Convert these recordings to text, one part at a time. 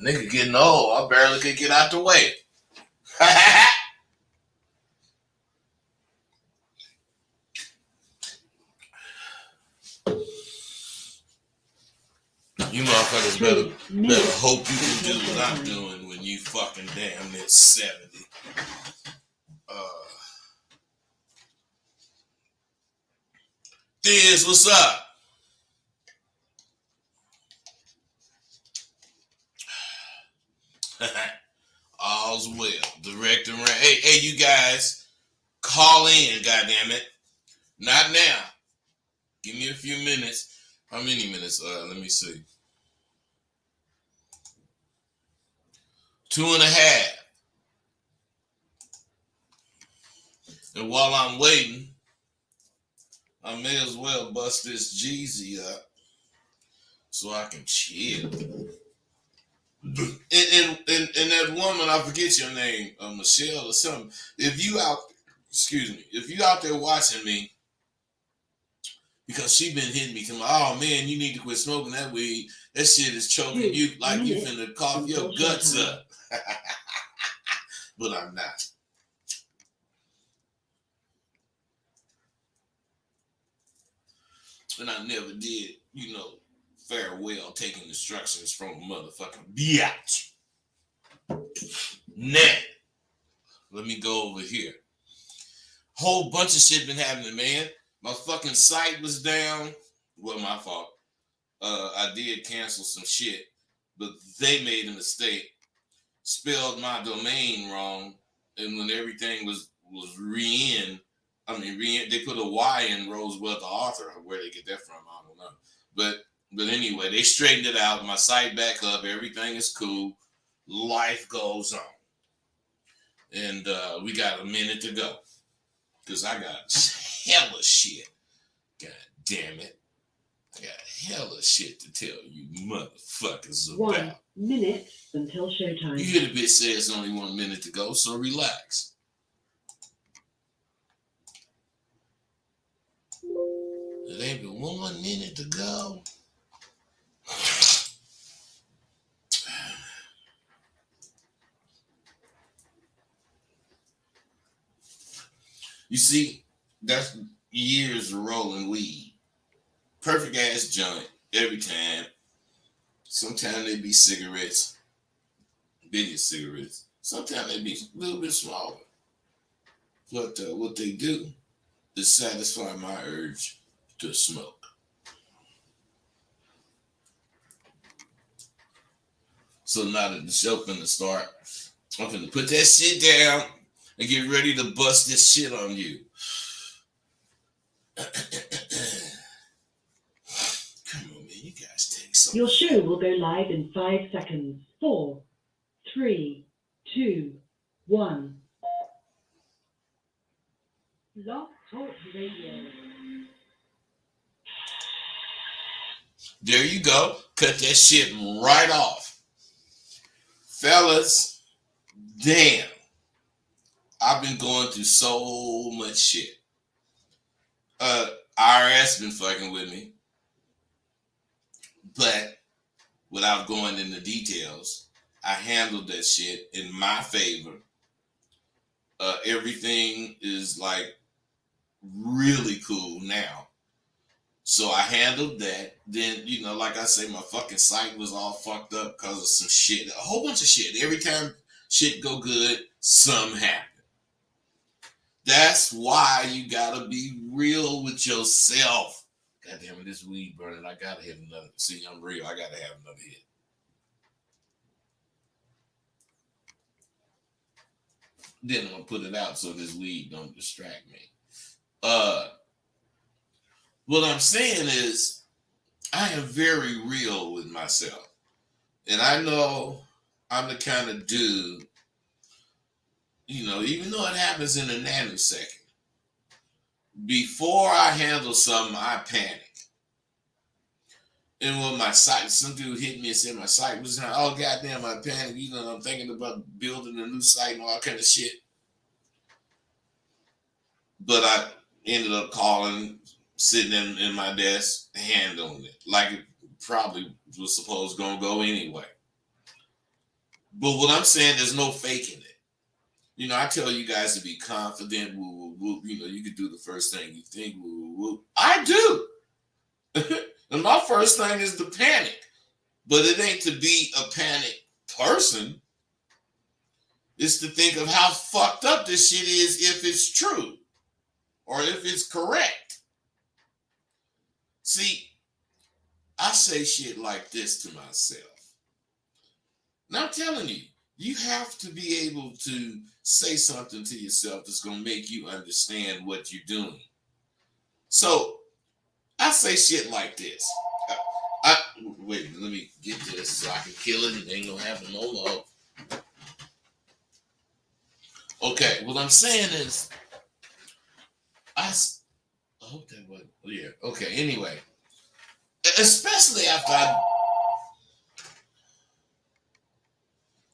Nigga getting old. I barely could get out the way. You motherfuckers better hope you can do what I'm doing when you fucking damn near 70. Thiz, what's up? All's well. Director, hey, you guys, call in, goddammit. Not now. Give me a few minutes. How many minutes? Let me see. 2.5. And while I'm waiting, I may as well bust this Jeezy up so I can chill. And that woman, I forget your name, Michelle or something. If you out there watching me, because she been hitting me, oh man, you need to quit smoking that weed. That shit is choking you like you finna cough your guts up. But I'm not. And I never did, fare well taking instructions from a motherfucking biatch. Now, let me go over here. Whole bunch of shit been happening, man. My fucking site was down. Well, my fault. I did cancel some shit, but they made a mistake. Spelled my domain wrong, and when everything was they put a Y in Rosewell the author. Where they get that from, I don't know. But anyway, they straightened it out. My site back up. Everything is cool. Life goes on. And we got a minute to go. Because I got hella shit. God damn it. I got hella shit to tell you motherfuckers about. 1 minute until showtime. You hear the bitch say it's only 1 minute to go, so relax. It ain't but 1 minute to go. You see, that's years of rolling weed. Perfect ass joint every time. Sometimes they be cigarettes, bigger cigarettes. Sometimes they be a little bit smaller. But what they do is satisfy my urge to smoke. So now that the show finna start, I'm finna put that shit down and get ready to bust this shit on you. Come on, man, you guys take some. Your show will go live in 5 seconds. 4, 3, 2, 1. Blog Talk Radio. There you go. Cut that shit right off. Fellas, damn. I've been going through so much shit. IRS been fucking with me. But without going into details, I handled that shit in my favor. Everything is like really cool now. So I handled that. Then, like I say, my fucking site was all fucked up because of some shit. A whole bunch of shit. Every time shit go good, something happen. That's why you gotta be real with yourself. God damn it, this weed burning. I gotta have another. See, I'm real. I gotta have another hit. Then I'm gonna put it out so this weed don't distract me. What I'm saying is, I am very real with myself. And I know I'm the kind of dude, even though it happens in a nanosecond, before I handle something, I panic. And when my site, some dude hit me and said my site was down, oh goddamn, I panic. I'm thinking about building a new site and all kind of shit. But I ended up calling, sitting in my desk, handling it like it probably was supposed to go anyway. But what I'm saying, there's no faking it. You know, I tell you guys to be confident. Woo, woo, woo. You know, you can do the first thing you think. Woo, woo, woo. I do. And my first thing is to panic. But it ain't to be a panic person. It's to think of how fucked up this shit is if it's true or if it's correct. See, I say shit like this to myself. Now I'm telling you, you have to be able to say something to yourself that's going to make you understand what you're doing. So I say shit like this. Wait, let me get this so I can kill it and ain't going to happen no more. Okay, what I'm saying is, I hope that wasn't, yeah, okay, anyway. Especially after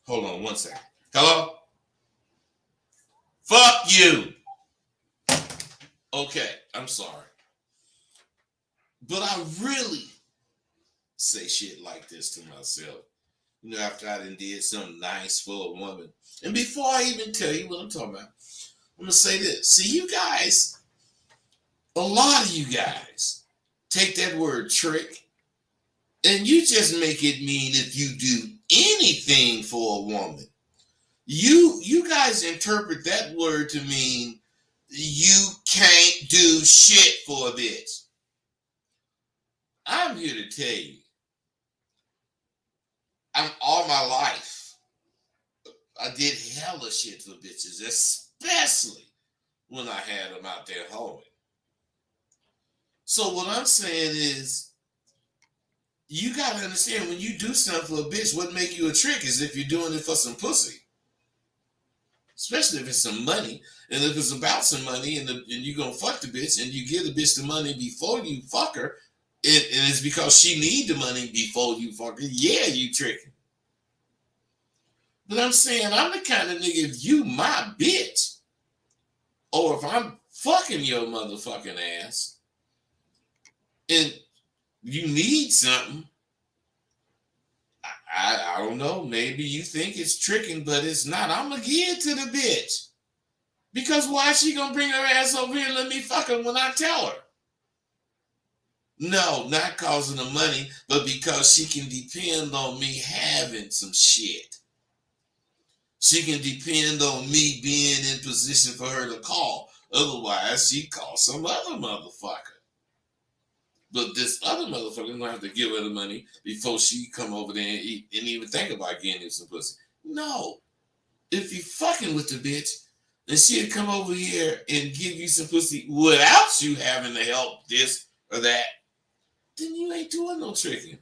hold on one second. Hello? Fuck you. Okay, I'm sorry. But I really say shit like this to myself. You know, after I done did something nice for a woman. And before I even tell you what I'm talking about, I'm going to say this. See, you guys, a lot of you guys take that word trick and you just make it mean if you do anything for a woman. You guys interpret that word to mean you can't do shit for a bitch. I'm here to tell you, I'm all my life, I did hella shit for bitches, especially when I had them out there hoeing. So what I'm saying is, you gotta understand, when you do something for a bitch, what make you a trick is if you're doing it for some pussy. Especially if it's some money. And if it's about some money and you're gonna fuck the bitch and you give the bitch the money before you fuck her, and it's because she need the money before you fuck her, yeah, you tricking. But I'm saying, I'm the kind of nigga, if you my bitch, or if I'm fucking your motherfucking ass, and you need something, I don't know, maybe you think it's tricking, but it's not. I'm going to give it to the bitch. Because why is she going to bring her ass over here and let me fuck her when I tell her? No, not causing the money, but because she can depend on me having some shit. She can depend on me being in position for her to call. Otherwise, she calls some other motherfucker. But this other motherfucker gonna have to give her the money before she come over there and eat and even think about getting him some pussy. No. If you fucking with the bitch, then she'll come over here and give you some pussy without you having to help this or that, then you ain't doing no tricking.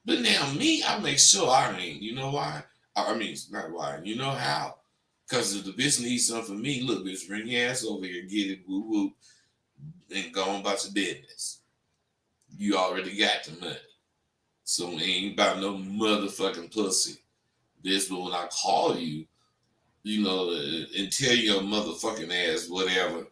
But now me, I make sure I ain't. You know why? I mean, not why. You know how? Because if the bitch needs something from me, look, bitch, bring your ass over here, get it, woo woo, and go on about your business. You already got the money. So it ain't about no motherfucking pussy. This, but when I call you, you know, and tell your motherfucking ass whatever,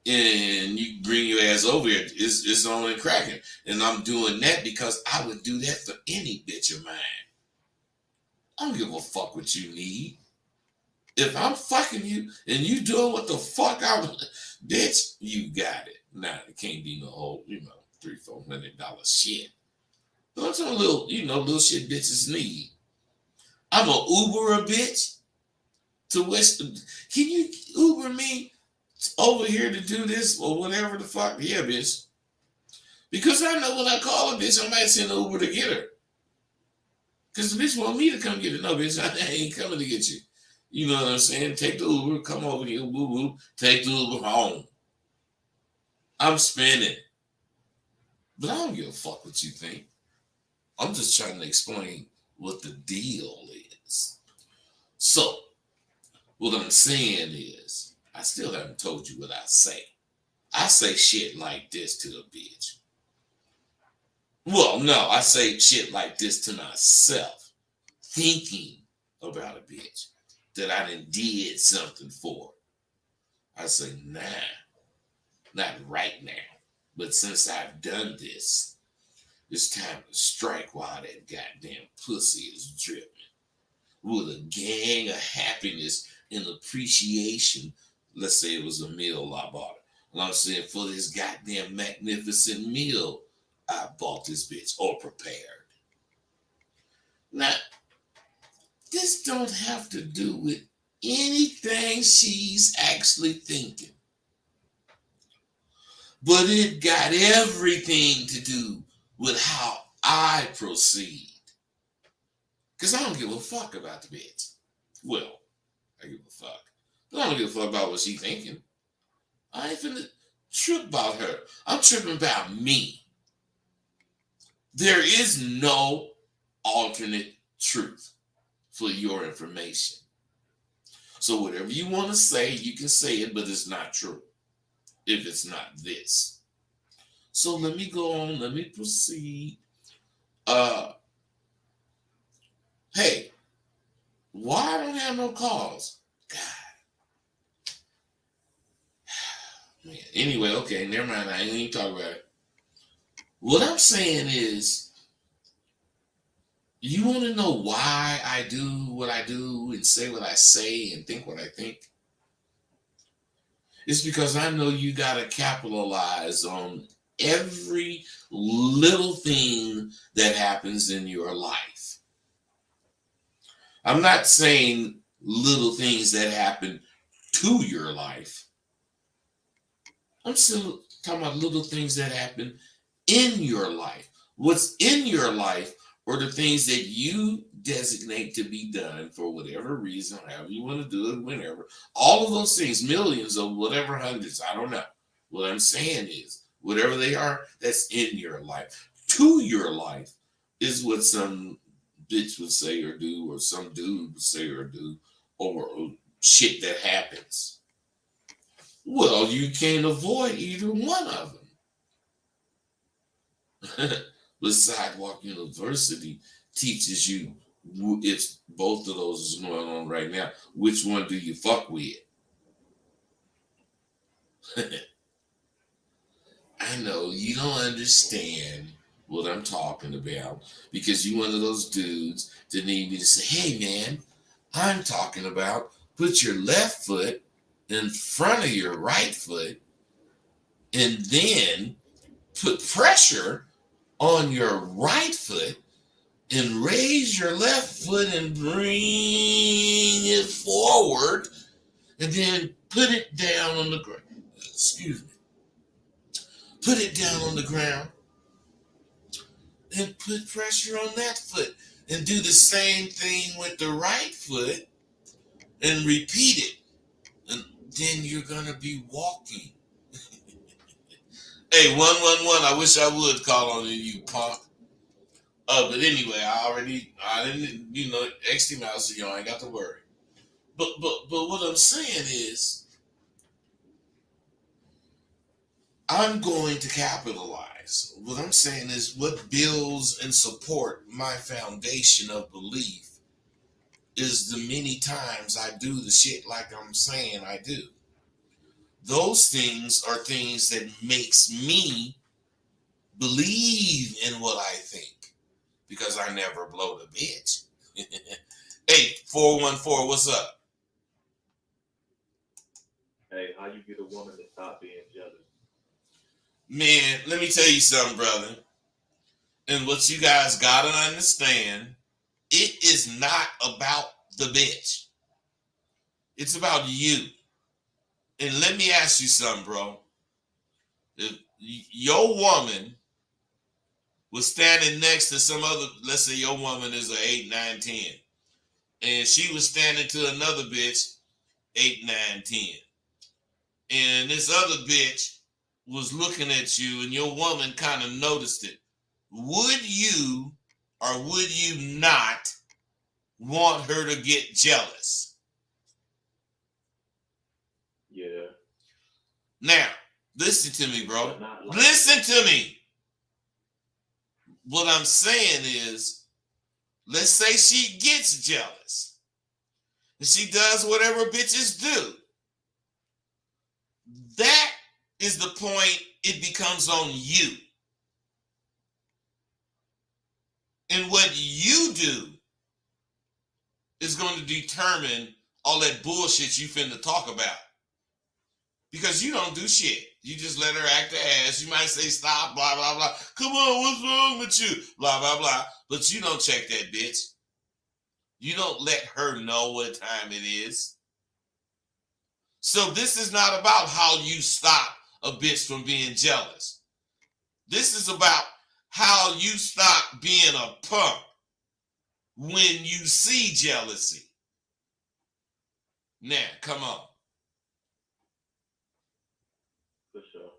and you bring your ass over here, it's on and cracking. And I'm doing that because I would do that for any bitch of mine. I don't give a fuck what you need. If I'm fucking you and you doing what the fuck I want, bitch, you got it. Nah, it can't be no whole, $300-400 shit. But I'm talking little shit bitches need. I'm a Uber a bitch to West. Can you Uber me over here to do this or whatever the fuck? Yeah, bitch. Because I know when I call a bitch, I might send an Uber to get her. Because the bitch want me to come get her. No, bitch, I ain't coming to get you. You know what I'm saying? Take the Uber, come over here, woo woo, take the Uber home. I'm spending. But I don't give a fuck what you think. I'm just trying to explain what the deal is. So, what I'm saying is, I still haven't told you what I say. I say shit like this to a bitch. Well, no, I say shit like this to myself, thinking about a bitch that I done did something for. I say, nah, not right now. But since I've done this, it's time to strike while that goddamn pussy is dripping. with a gang of happiness and appreciation. Let's say it was a meal I bought her. And I'm saying, for this goddamn magnificent meal I bought this bitch or prepared. Now, this don't have to do with anything she's actually thinking. But it got everything to do with how I proceed. Because I don't give a fuck about the bitch. Well, I give a fuck. But I don't give a fuck about what she's thinking. I ain't finna trip about her. I'm tripping about me. There is no alternate truth for your information. So whatever you want to say, you can say it, but it's not true if it's not this. So let me go on. Let me proceed. Hey, why I don't have no calls? God. Man. Anyway, okay, never mind. I ain't even talk about it. What I'm saying is, you want to know why I do what I do and say what I say and think what I think? It's because I know you got to capitalize on every little thing that happens in your life. I'm not saying little things that happen to your life. I'm still talking about little things that happen in your life. What's in your life are the things that you designate to be done for whatever reason, however you want to do it, whenever. All of those things, millions of whatever, hundreds, I don't know. What I'm saying is, whatever they are, that's in your life. To your life is what some bitch would say or do, or some dude would say or do, or shit that happens. Well, you can't avoid either one of them. But Sidewalk University teaches you, if both of those is going on right now, which one do you fuck with? I know you don't understand what I'm talking about because you're one of those dudes that need me to say, hey man, I'm talking about put your left foot in front of your right foot and then put pressure on your right foot and raise your left foot and bring it forward and then put it down on the ground. Excuse me. Put it down on the ground and put pressure on that foot and do the same thing with the right foot and repeat it. And then you're going to be walking. Hey, 111, I wish I would call on you, punk. But anyway, I didn't, X team out, so y'all ain't got to worry. But what I'm saying is, I'm going to capitalize. What I'm saying is, what builds and support my foundation of belief is the many times I do the shit like I'm saying I do. Those things are things that makes me believe in what I think. Because I never blow the bitch. Hey, 414, what's up? Hey, how you get a woman to stop being jealous? Man, let me tell you something, brother. And what you guys gotta understand, it is not about the bitch. It's about you. And let me ask you something, bro. If your woman was standing next to some other, let's say your woman is an 8, 9, 10, and she was standing to another bitch, 8, 9, 10. And this other bitch was looking at you and your woman kind of noticed it. Would you or would you not want her to get jealous? Yeah. Now, listen to me, bro. But not like Listen to me. What I'm saying is, let's say she gets jealous. And she does whatever bitches do. That is the point it becomes on you. And what you do is going to determine all that bullshit you finna talk about. Because you don't do shit. You just let her act her ass. You might say stop, blah, blah, blah. Come on, what's wrong with you? Blah, blah, blah. But you don't check that bitch. You don't let her know what time it is. So this is not about how you stop a bitch from being jealous. This is about how you stop being a punk when you see jealousy. Now, come on. For sure.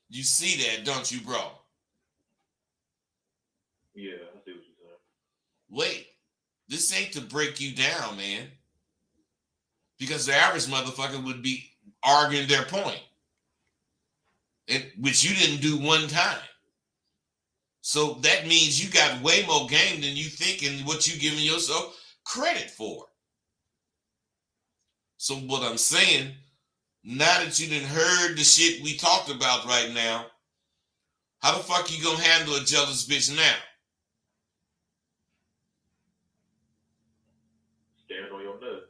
You see that, don't you, bro? Yeah, I see what you're saying. Wait, this ain't to break you down, man. Because the average motherfucker would be arguing their point, which you didn't do one time. So that means you got way more game than you think and what you giving yourself credit for. So what I'm saying, now that you done heard the shit we talked about right now, how the fuck you gonna handle a jealous bitch now? Stand on your nuts.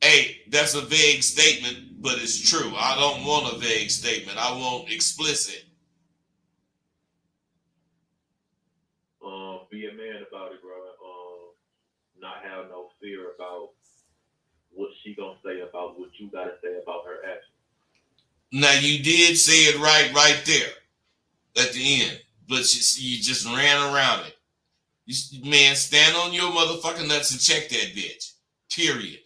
Hey, that's a vague statement, but it's true. I don't want a vague statement. I want explicit. Be a man about it, bro. Not have no fear about what she gonna say about what you gotta say about her actions. Now you did say it right there at the end, but you just ran around it. Man, stand on your motherfucking nuts and check that bitch. Period.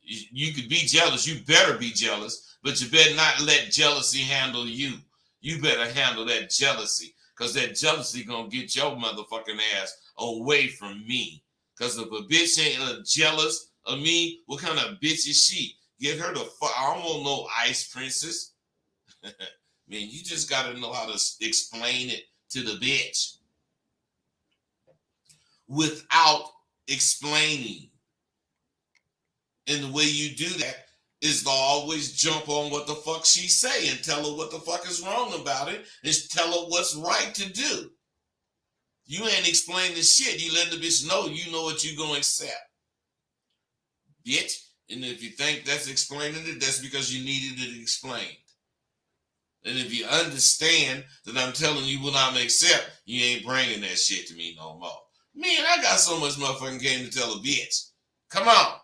You could be jealous. You better be jealous, but you better not let jealousy handle you. You better handle that jealousy, because that jealousy gonna get your motherfucking ass away from me. Because if a bitch ain't jealous of me, what kind of bitch is she? Get her the fuck. I don't want no ice princess. Man, you just gotta know how to explain it to the bitch without explaining. And the way you do that is to always jump on what the fuck she say and tell her what the fuck is wrong about it and tell her what's right to do. You ain't explaining shit. You letting the bitch know you know what you gonna accept. Bitch. And if you think that's explaining it, that's because you needed it explained. And if you understand that I'm telling you what I'm accept, you ain't bringing that shit to me no more. Man, I got so much motherfucking game to tell a bitch. Come on.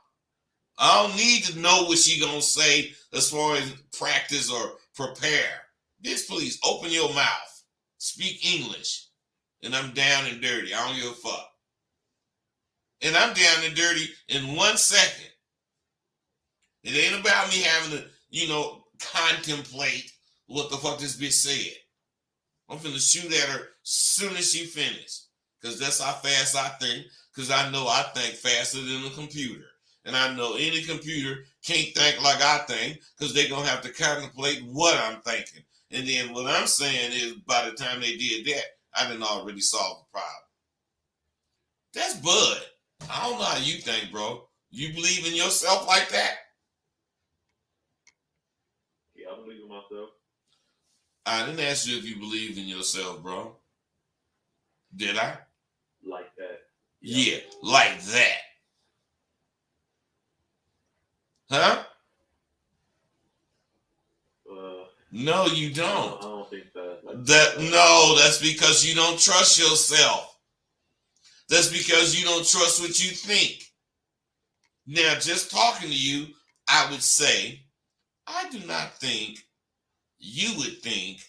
I don't need to know what she gonna say as far as practice or prepare. Bitch, please open your mouth. Speak English. And I'm down and dirty. I don't give a fuck. And I'm down and dirty in 1 second. It ain't about me having to, contemplate what the fuck this bitch said. I'm finna shoot at her soon as she finishes. Because that's how fast I think. Because I know I think faster than a computer. And I know any computer can't think like I think, because they're going to have to contemplate what I'm thinking. And then what I'm saying is, by the time they did that, I done already solved the problem. That's Bud. I don't know how you think, bro. You believe in yourself like that? Yeah, I believe in myself. I didn't ask you if you believed in yourself, bro. Did I? Like that. Yeah, like that. Huh? No, you don't. I don't think that. That's because you don't trust yourself. That's because you don't trust what you think. Now, just talking to you, I would say, I do not think you would think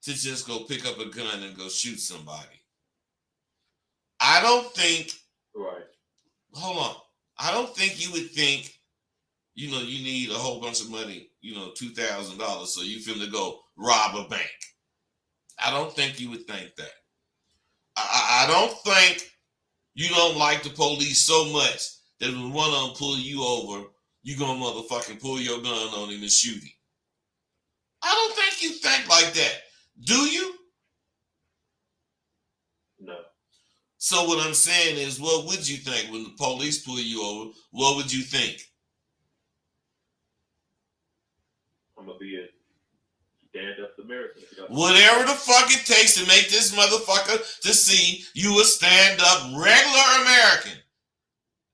to just go pick up a gun and go shoot somebody. I don't think. Right. Hold on. I don't think you would think, you need a whole bunch of money, $2,000, so you finna go rob a bank. I don't think you would think that. I don't think you don't like the police so much that when one of them pull you over, you gonna motherfucking pull your gun on him and shoot him. I don't think you think like that. Do you? No. So what I'm saying is, what would you think when the police pull you over? What would you think? I'm gonna be a stand-up American. Whatever the fuck it takes to make this motherfucker to see you a stand-up regular American.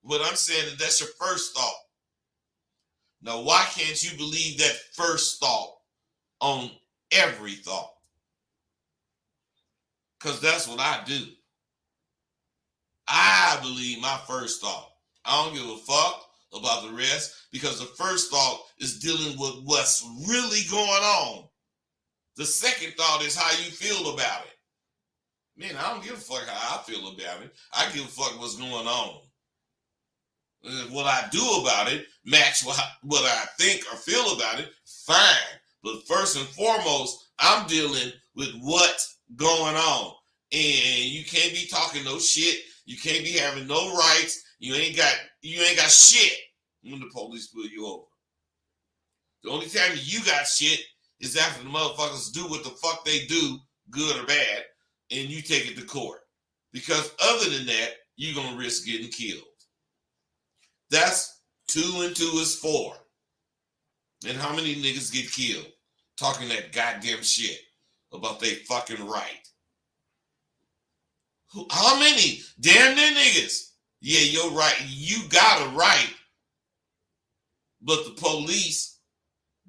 what I'm saying is that's your first thought. Now, why can't you believe that first thought on every thought? Because that's what I do. I believe my first thought. I don't give a fuck about the rest because the first thought is dealing with what's really going on. The second thought is how you feel about it. Man, I don't give a fuck how I feel about it. I give a fuck what's going on. What I do about it match what I think or feel about it, fine. But first and foremost, I'm dealing with what's going on. And you can't be talking no shit. You can't be having no rights. You ain't got shit when the police pull you over. The only time you got shit is after the motherfuckers do what the fuck they do, good or bad, and you take it to court. Because other than that, you're going to risk getting killed. That's 2 and 2 is 4. And how many niggas get killed talking that goddamn shit about they fucking right? How many? Damn near niggas. Yeah, you're right. You got a right. But the police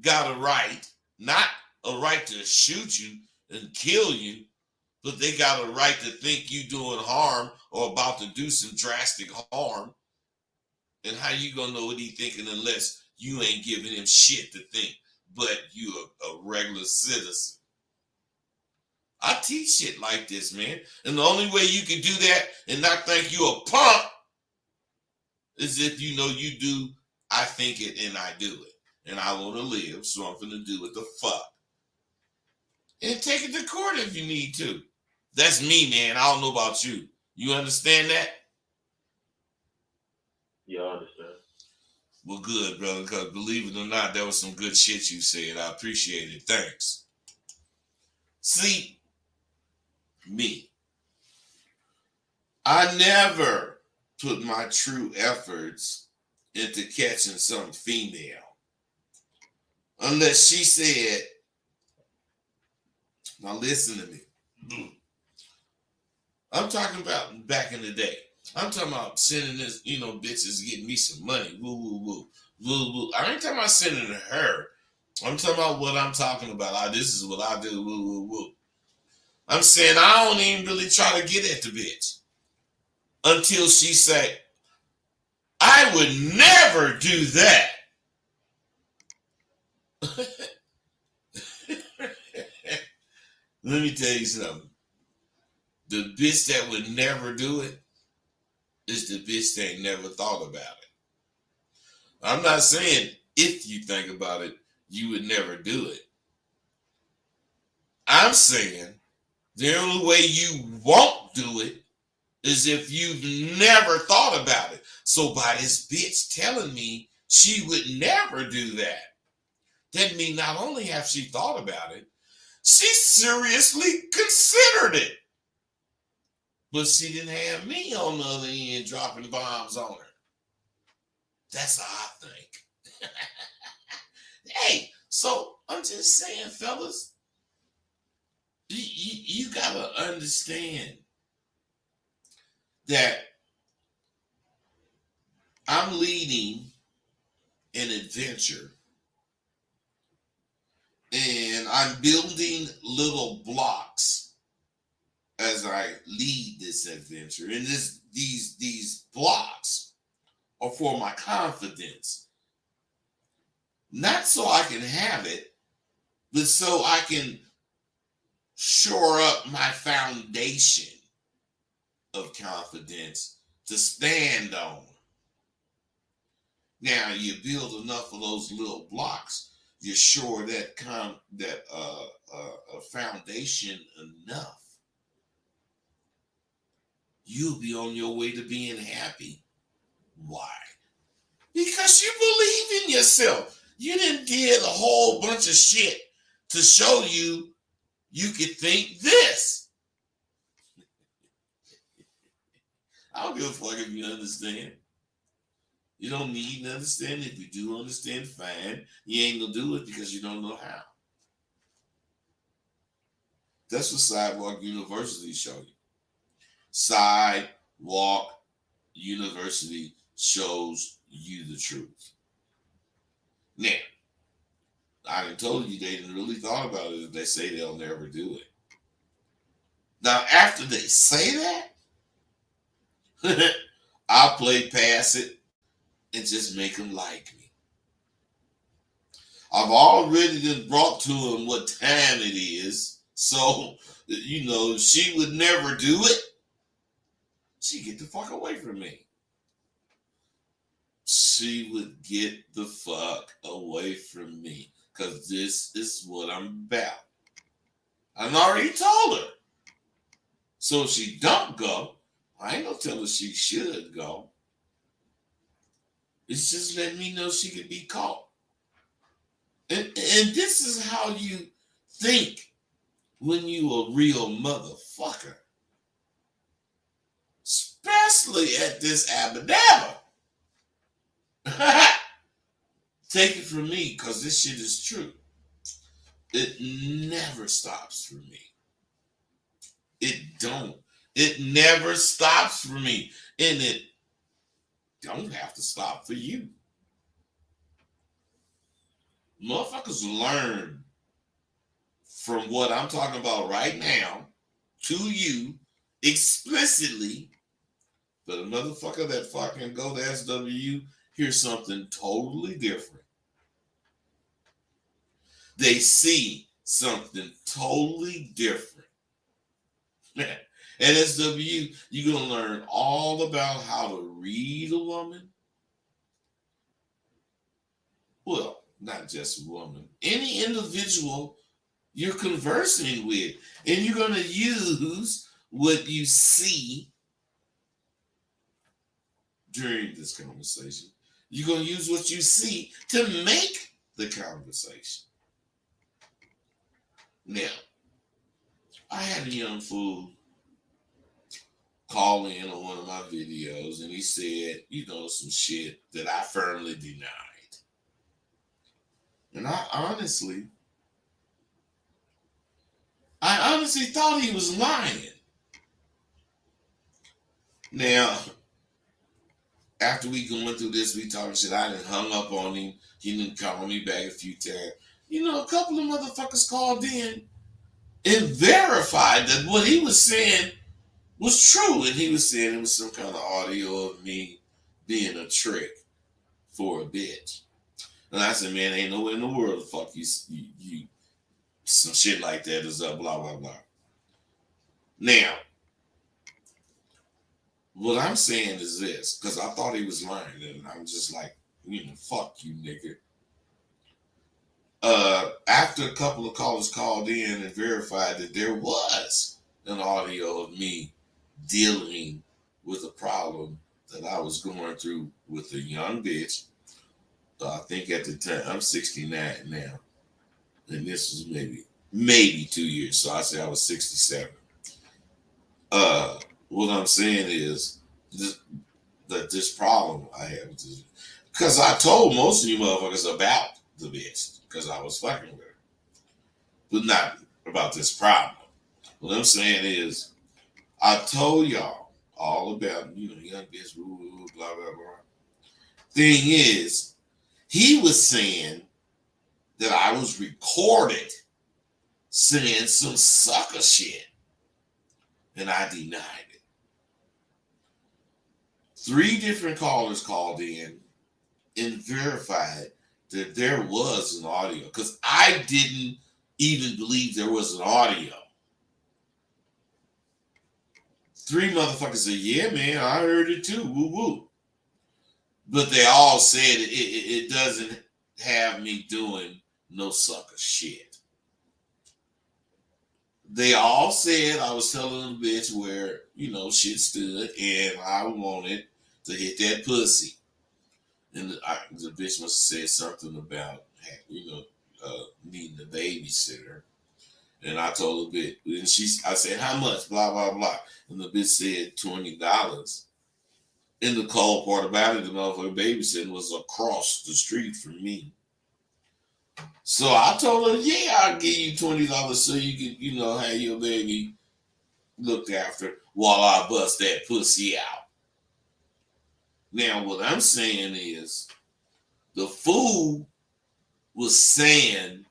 got a right, not a right to shoot you and kill you, but they got a right to think you doing harm or about to do some drastic harm. And how you gonna know what he thinking unless you ain't giving him shit to think, but you a regular citizen? I teach shit like this, man. And the only way you can do that and not think you a punk is if you know you do, I think it and I do it. And I want to live, so I'm going to do what the fuck. And take it to court if you need to. That's me, man. I don't know about you. You understand that? Yeah, I understand. Well, good, brother, because believe it or not, that was some good shit you said. I appreciate it. Thanks. See, me. I never put my true efforts into catching some female. Unless she said, now listen to me. I'm talking about back in the day. I'm talking about sending this, bitches getting me some money. Woo, woo, woo. Woo, woo. I ain't talking about sending her. I'm talking about what I'm talking about. This is what I do. Woo, woo, woo. I'm saying I don't even really try to get at the bitch until she say, I would never do that. Let me tell you something. The bitch that would never do it is the bitch that ain't never thought about it. I'm not saying if you think about it, you would never do it. I'm saying the only way you won't do it is if you've never thought about it. So by this bitch telling me she would never do that, that means not only have she thought about it, she seriously considered it. But she didn't have me on the other end dropping bombs on her. That's how I think. Hey, so I'm just saying, fellas, you gotta understand that I'm leading an adventure and I'm building little blocks as I lead this adventure. And these blocks are for my confidence. Not so I can have it, but so I can shore up my foundation of confidence to stand on. Now you build enough of those little blocks, you shore that foundation enough, you'll be on your way to being happy. Why? Because you believe in yourself. You done did a whole bunch of shit to show you could think this. I don't give a fuck if you understand. You don't need to understand. If you do understand, fine. You ain't gonna do it because you don't know how. That's what Sidewalk University show you. Sidewalk University shows you the truth. Now, I done told you they didn't really thought about it if they say they'll never do it. Now, after they say that, I'll play past it and just make them like me. I've already just brought to them what time it is. So, she would never do it. She'd get the fuck away from me. She would get the fuck away from me. Because this is what I'm about. I've already told her. So if she don't go, I ain't gonna tell her she should go. It's just letting me know she could be caught. And this is how you think when you a real motherfucker. Especially at this Abba-Dabba. Take it from me, because this shit is true. It never stops for me. It don't. It never stops for me. And it don't have to stop for you. Motherfuckers learn from what I'm talking about right now to you explicitly. But a motherfucker that fucking go to SWU hears something totally different. They see something totally different. At SWU, you're going to learn all about how to read a woman. Well, not just a woman. Any individual you're conversing with. And you're going to use what you see during this conversation. You're going to use what you see to make the conversation. Now, I had a young fool call in on one of my videos, and he said, some shit that I firmly denied. And I honestly thought he was lying. Now, after we going through this, we talking shit, I done hung up on him. He didn't call me back a few times. A couple of motherfuckers called in and verified that what he was saying was true. And he was saying it was some kind of audio of me being a trick for a bitch. And I said, man, ain't no way in the world the fuck you some shit like that is up, blah, blah, blah. Now, what I'm saying is this, because I thought he was lying, and I'm just like, fuck you, nigga. After a couple of callers called in and verified that there was an audio of me dealing with a problem that I was going through with a young bitch. I think at the time, I'm 69 now, and this was maybe 2 years, so I say I was 67. What I'm saying is this problem I have, because I told most of you motherfuckers about the bitch, because I was fucking with her, but not about this problem. What I'm saying is, I told y'all all about, young bitch, blah, blah, blah. Thing is, he was saying that I was recorded saying some sucker shit, and I denied it. 3 different callers called in and verified that there was an audio, because I didn't even believe there was an audio. 3 motherfuckers said, yeah, man, I heard it too, woo woo. But they all said it doesn't have me doing no sucker shit. They all said I was telling the bitch where, shit stood, and I wanted to hit that pussy. And the bitch must have said something about, needing a babysitter. And I told the bitch, and I said, how much? Blah, blah, blah. And the bitch said $20. And the cold part about it, the motherfucker babysitting was across the street from me. So I told her, yeah, I'll give you $20 so you can, have your baby looked after while I bust that pussy out. Now, what I'm saying is the fool was saying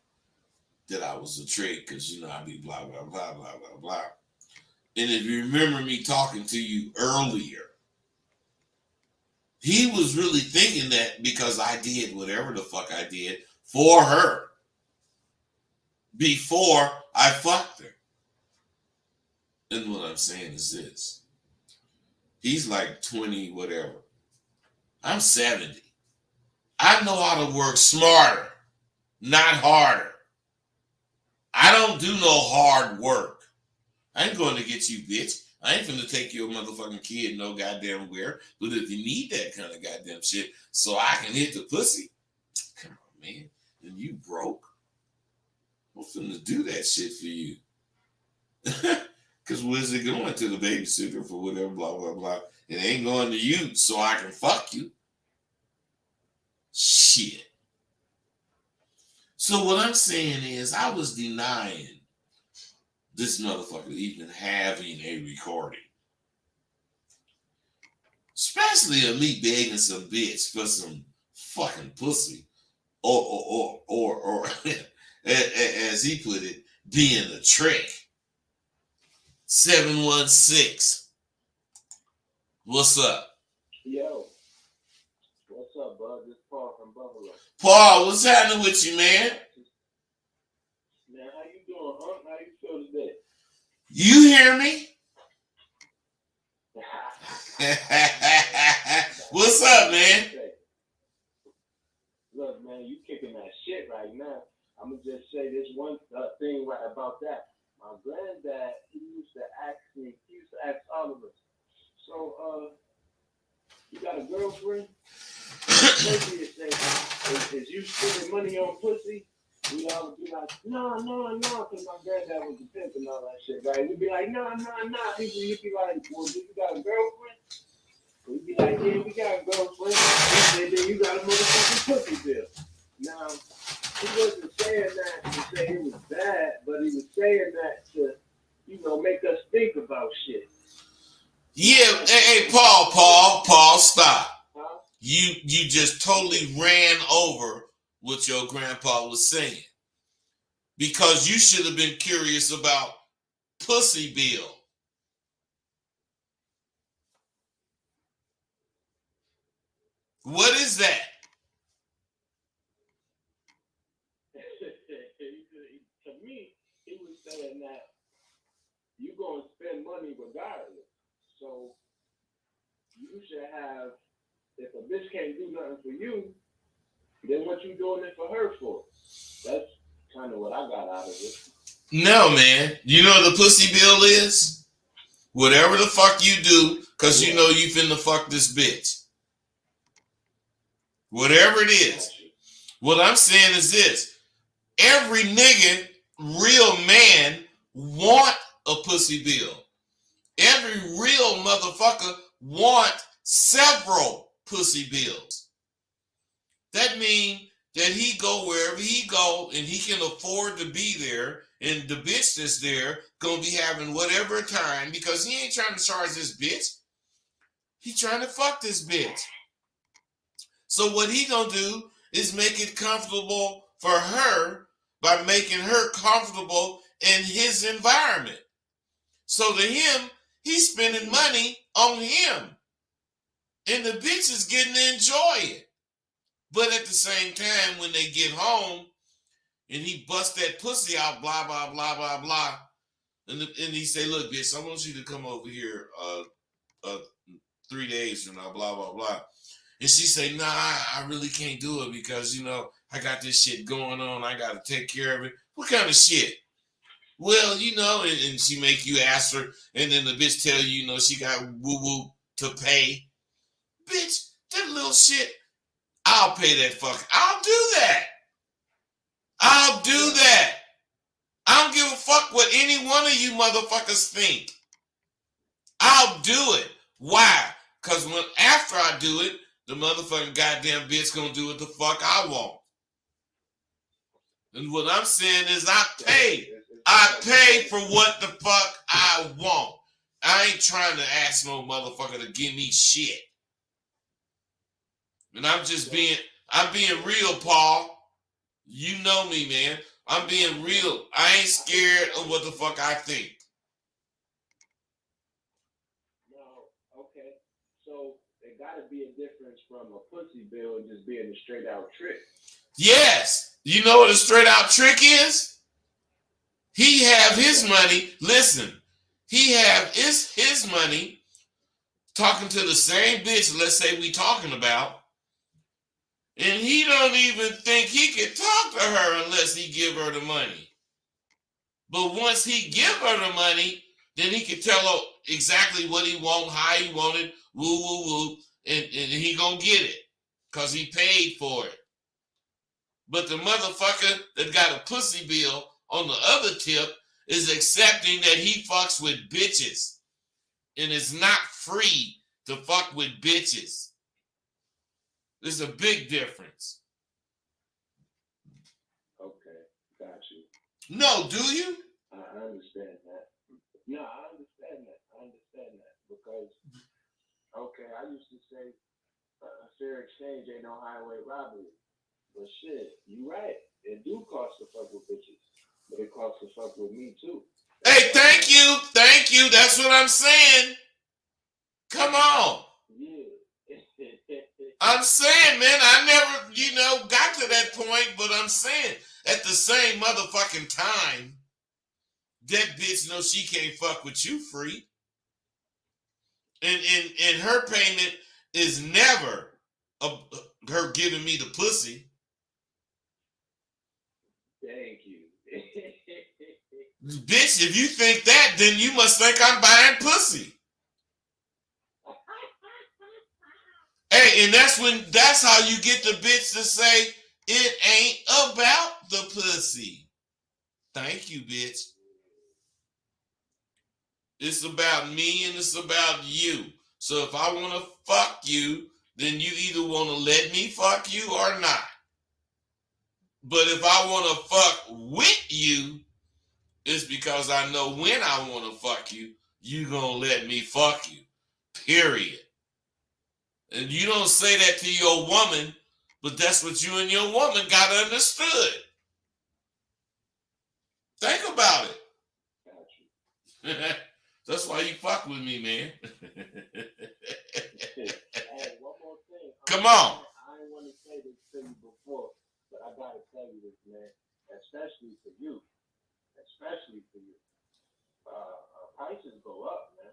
that I was a trick because, you know, I be blah, blah, blah, blah, blah, blah. And if you remember me talking to you earlier, he was really thinking that because I did whatever the fuck I did for her before I fucked her. And what I'm saying is this. He's like 20, whatever. I'm 70. I know how to work smarter, not harder. I don't do no hard work. I ain't going to get you, bitch. I ain't finna take your motherfucking kid no goddamn where. But if you need that kind of goddamn shit so I can hit the pussy, come on, man. And you broke. I'm finna do that shit for you. Because where's it going? To the babysitter for whatever, blah, blah, blah. It ain't going to you so I can fuck you. Shit. So what I'm saying is I was denying this motherfucker even having a recording. Especially of me begging some bitch for some fucking pussy. Or as he put it, being a trick. 716. What's up? Yo, what's up, bud? This is Paul from Buffalo. Paul, what's happening with you, man? Man, how you doing, huh? How you feel today? You hear me? What's up, man? Look, man, you kicking that shit right now. I'm gonna just say this one thing right about that. My granddad, he used to ask all of us. So, you got a girlfriend? Pussy is saying, is you spending money on pussy? We all would be like, no, because my granddad was a pimp and all that shit, right? We'd be like, no. He'd be like, well, do you got a girlfriend? We'd be like, yeah, we got a girlfriend. He said, then you got a motherfucking pussy bill. Now, he wasn't saying that to say it was bad, but he was saying that to, make us think about shit. Yeah, hey, Paul, stop. Huh? You just totally ran over what your grandpa was saying. Because you should have been curious about pussy bill. What is that? To me, he was saying that you're going to spend money regardless. So you should have, if a bitch can't do nothing for you, then what you doing it for her for? That's kind of what I got out of it. No, man. You know what the pussy bill is? Whatever the fuck you do, because you know you finna fuck this bitch. Whatever it is. What I'm saying is this. Every nigga, real man, want a pussy bill. Every real motherfucker want several pussy bills. That means that he go wherever he go and he can afford to be there, and the bitch that's there gonna be having whatever time because he ain't trying to charge this bitch. He trying to fuck this bitch. So what he gonna do is make it comfortable for her by making her comfortable in his environment. So to him, he's spending money on him. And the bitch is getting to enjoy it. But at the same time, when they get home and he busts that pussy out, blah, blah, blah, blah, blah. And he say, look, bitch, I want you to come over here 3 days from now, blah, blah, blah. And she say, nah, I really can't do it because, I got this shit going on. I got to take care of it. What kind of shit? Well, and she make you ask her, and then the bitch tell you, she got woo-woo to pay. Bitch, that little shit, I'll pay that fuck. I'll do that. I'll do that. I don't give a fuck what any one of you motherfuckers think. I'll do it. Why? Because after I do it, the motherfucking goddamn bitch gonna do what the fuck I want. And what I'm saying is I pay. I pay for what the fuck I want. I ain't trying to ask no motherfucker to give me shit. And I'm being real, Paul. You know me, man. I'm being real. I ain't scared of what the fuck I think. No, okay. So there gotta be a difference from a pussy bill and just being a straight out trick. Yes. You know what a straight out trick is? He have his money. Listen, he have his money talking to the same bitch, let's say we talking about, and he don't even think he can talk to her unless he give her the money. But once he give her the money, then he can tell her exactly what he want, how he want it, woo, woo, woo, and he gonna get it because he paid for it. But the motherfucker that got a pussy bill on the other tip is accepting that he fucks with bitches and is not free to fuck with bitches. There's a big difference. Okay, got you. No, do you? I understand that. No, I understand that. Because, okay, I used to say a fair exchange ain't no highway robbery. But shit, you right. It do cost to fuck with bitches. But it costs to fuck with me too. Hey, thank you. Thank you. That's what I'm saying. Come on. Yeah. I'm saying, man, I never, got to that point, but I'm saying at the same motherfucking time, that bitch knows she can't fuck with you free. And her payment is never her giving me the pussy. Thank you. Bitch, if you think that, then you must think I'm buying pussy. Hey, and that's how you get the bitch to say it ain't about the pussy. Thank you, bitch. It's about me and it's about you. So if I want to fuck you, then you either want to let me fuck you or not. But if I want to fuck with you, it's because I know when I want to fuck you, you gonna let me fuck you. Period. And you don't say that to your woman, but that's what you and your woman got understood. Think about it. Got you. That's why you fuck with me, man. Hey, one more thing. Come on. I didn't want to say this to you before, but I gotta tell you this, man. Especially for you. Prices go up, man.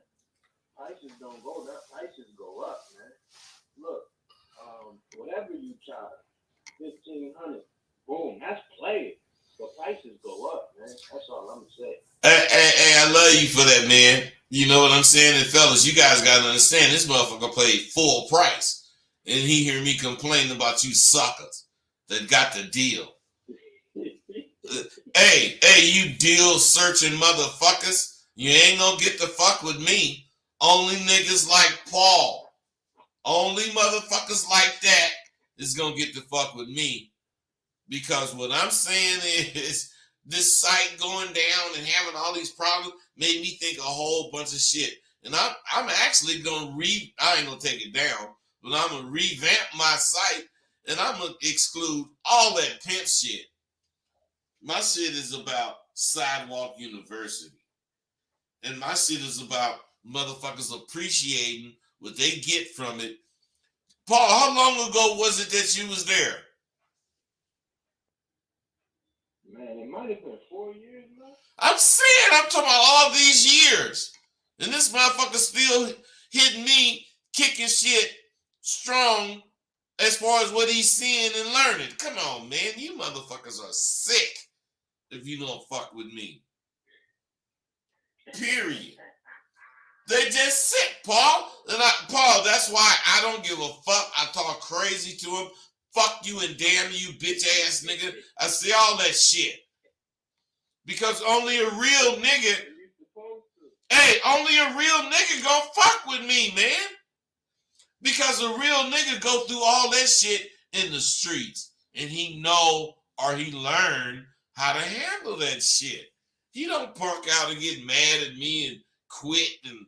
Prices don't go down. Prices go up, man. Look, whatever you charge, $1,500, boom, that's playing. But prices go up, man. That's all I'm gonna say. Hey, I love you for that, man. You know what I'm saying? And fellas, you guys gotta understand this motherfucker paid full price. And he hear me complaining about you suckers that got the deal. Hey, you deal searching motherfuckers. You ain't gonna get to fuck with me. Only niggas like Paul. Only motherfuckers like that is gonna get to fuck with me. Because what I'm saying is this site going down and having all these problems made me think a whole bunch of shit. And I'm actually gonna I ain't gonna take it down, but I'm gonna revamp my site and I'm gonna exclude all that pimp shit. My shit is about Sidewalk University. And my shit is about motherfuckers appreciating what they get from it. Paul, how long ago was it that you was there? Man, it might have been 4 years, man. I'm talking about all these years. And this motherfucker still hitting me, kicking shit strong as far as what he's seeing and learning. Come on, man. You motherfuckers are sick if you don't fuck with me. Period. They just sick, Paul. And Paul, that's why I don't give a fuck. I talk crazy to him. Fuck you and damn you, bitch ass nigga. I see all that shit. Because only a real nigga, only a real nigga gonna fuck with me, man. Because a real nigga go through all that shit in the streets. And he know or he learned how to handle that shit. He don't park out and get mad at me and quit and,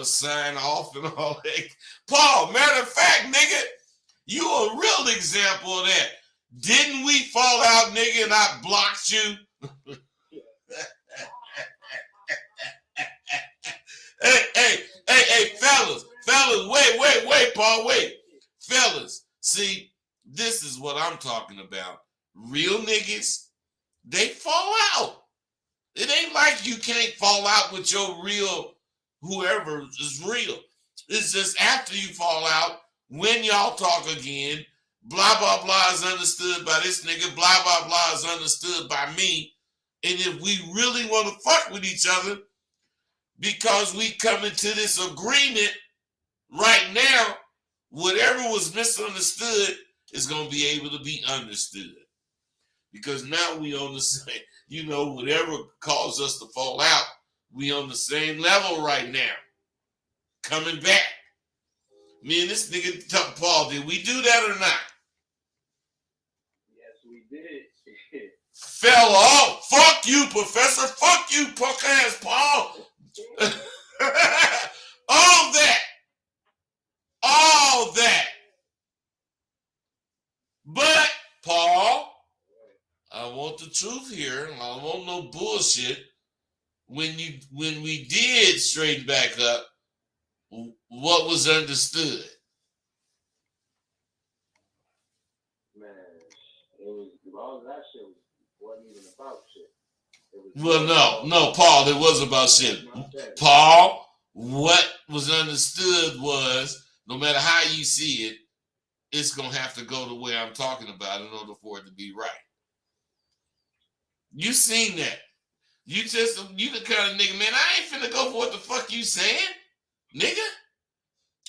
sign off and all that. Paul, matter of fact, nigga, You a real example of that. Didn't we fall out, nigga, and I blocked you? Hey, fellas, wait, Paul, wait. Fellas, see, this is what I'm talking about. Real niggas, they fall out. It ain't like you can't fall out with your real, whoever is real. It's just after you fall out, when y'all talk again, blah, blah, blah is understood by this nigga, blah, blah, blah is understood by me. And if we really want to fuck with each other, because we come into this agreement right now, whatever was misunderstood is going to be able to be understood. Because now we on the same, whatever caused us to fall out, we on the same level right now. Coming back. Me and this nigga, Paul, did we do that or not? Yes, we did. Fell off. Fuck you, Professor. Fuck you, punk ass Paul. All that. But, Paul, I want the truth here. I don't want no bullshit. When we did straighten back up, what was understood? Man, it was all that shit wasn't even about shit. Well, no, Paul, it was about shit. Paul, what was understood was no matter how you see it, it's gonna have to go the way I'm talking about in order for it to be right. You seen that. You the kind of nigga, man, I ain't finna go for what the fuck you saying, nigga.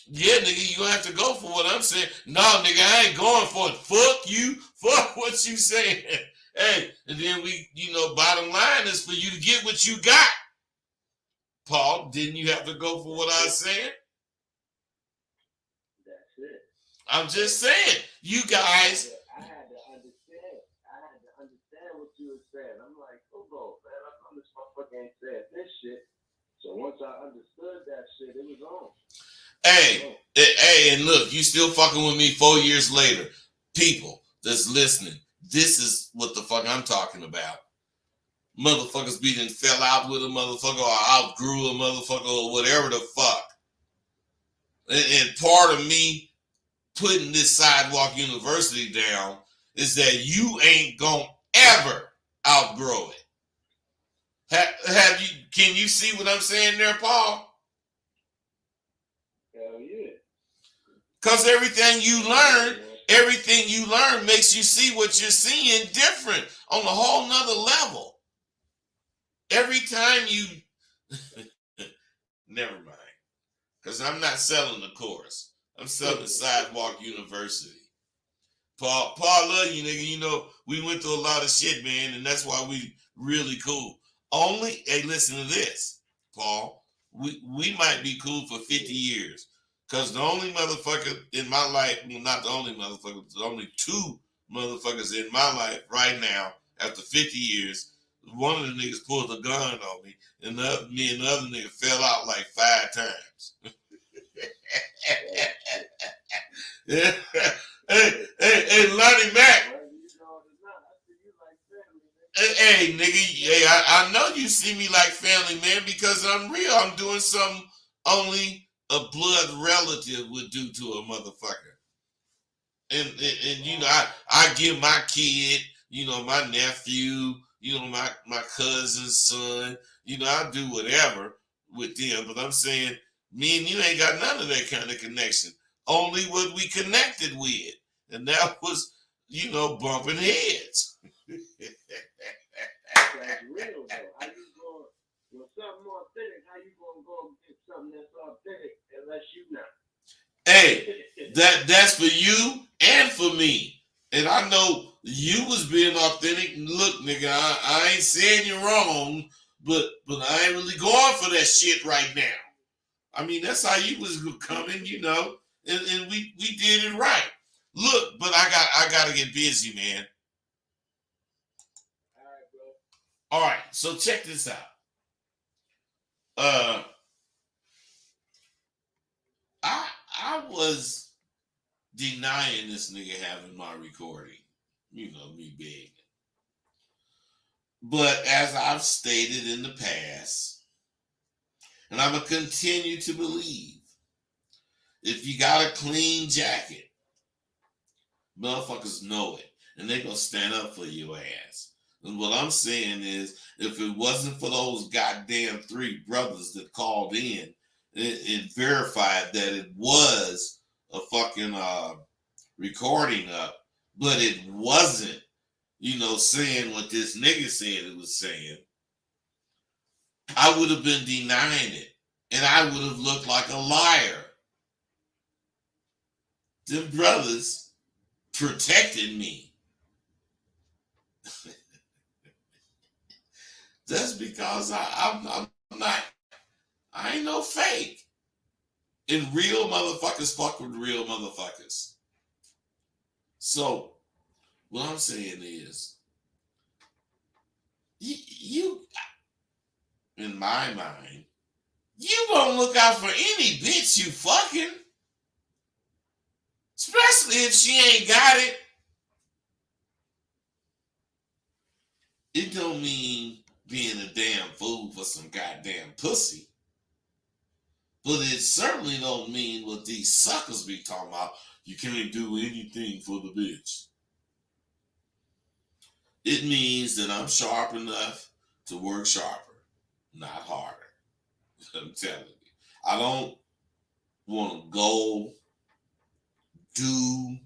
Yeah, nigga, you gonna have to go for what I'm saying. No, nigga, I ain't going for it. Fuck you. Fuck what you saying. Hey, and then we, bottom line is for you to get what you got. Paul, didn't you have to go for what I was saying? That's it. I'm just saying, you guys. I had to understand what you were saying. I'm like, hold on, man. I know this motherfucker ain't said this shit. So once I understood that shit, it was on. Hey, and look, you still fucking with me 4 years later. People that's listening, this is what the fuck I'm talking about. Motherfuckers fell out with a motherfucker or outgrew a motherfucker or whatever the fuck. And part of me putting this Sidewalk University down is that you ain't gonna ever outgrow it. Can you see what I'm saying there, Paul? Hell yeah. Because everything you learn makes you see what you're seeing different on a whole nother level. Every time you, never mind, because I'm not selling the course. I'm selling Sidewalk University. Paul, love you, nigga. We went through a lot of shit, man, and that's why we really cool. Hey, listen to this, Paul. We might be cool for 50 years. Because the only motherfucker in my life, well, not the only motherfucker, the only two motherfuckers in my life right now, after 50 years, one of the niggas pulled a gun on me, and me and the other nigga fell out like 5 times. Yeah. Hey, Lonnie Mac. Hey, nigga, I know you see me like family, man, because I'm real. I'm doing something only a blood relative would do to a motherfucker. And I give my kid, my nephew, my cousin's son, I do whatever with them. But I'm saying, me and you ain't got none of that kind of connection. Only what we connected with. And that was, bumping heads. That's real, though. How you going, with something authentic, how you going to go get something that's authentic unless you know? Hey, that's for you and for me. And I know you was being authentic. Look, nigga, I ain't saying you're wrong, but I ain't really going for that shit right now. I mean, that's how you was coming, and we did it right. Look, but I gotta get busy, man. All right, bro. All right, so check this out. I was denying this nigga having my recording. You know, me begging. But as I've stated in the past, and I'm going to continue to believe, if you got a clean jacket, motherfuckers know it. And they're going to stand up for your ass. And what I'm saying is, if it wasn't for those goddamn 3 brothers that called in and verified that it was a fucking recording up, but it wasn't, you know, saying what this nigga said it was saying, I would have been denying it. And I would have looked like a liar. Them brothers protected me. That's because I'm not, I ain't no fake. And real motherfuckers fuck with real motherfuckers. So, what I'm saying is, you in my mind, you gonna look out for any bitch you fucking. Especially if she ain't got it. It don't mean being a damn fool for some goddamn pussy. But it certainly don't mean what these suckers be talking about. You can't do anything for the bitch. It means that I'm sharp enough to work sharper, not harder. I'm telling you. I don't want to go, do,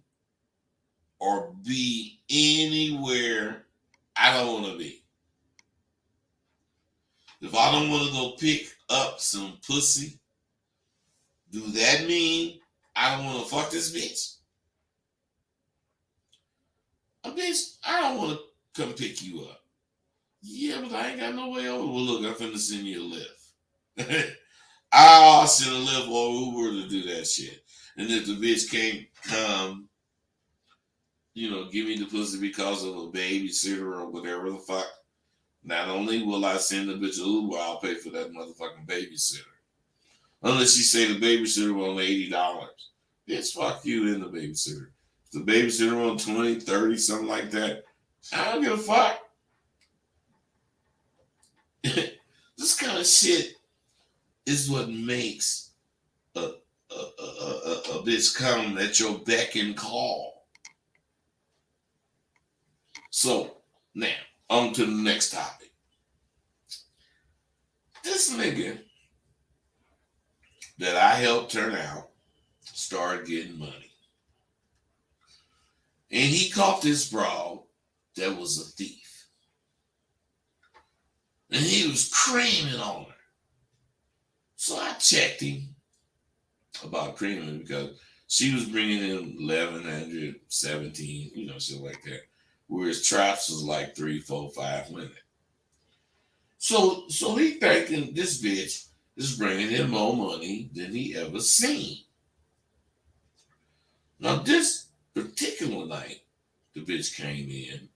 or be anywhere I don't want to be. If I don't want to go pick up some pussy, do that mean I don't want to fuck this bitch? A bitch, I don't want to come pick you up. Yeah, but I ain't got no way over. Well, look, I'm finna send you a lift. I'll send a lift or Uber to do that shit. And if the bitch can't come, you know, give me the pussy because of a babysitter or whatever the fuck, not only will I send the bitch an Uber, I'll pay for that motherfucking babysitter. Unless you say the babysitter want $80. Bitch, fuck you and the babysitter. If the babysitter want 20, 30, something like that, I don't give a fuck. This kind of shit is what makes a bitch come at your beck and call. So, now, on to the next topic. This nigga that I helped turn out started getting money. And he caught this broad that was a thief. And he was creaming on her. So I checked him about creaming because she was bringing in 1,100, 17, you know, shit like that. Whereas traps was like 3, 4, 500. So he thinking this bitch is bringing him more money than he ever seen. Now this particular night, the bitch came in,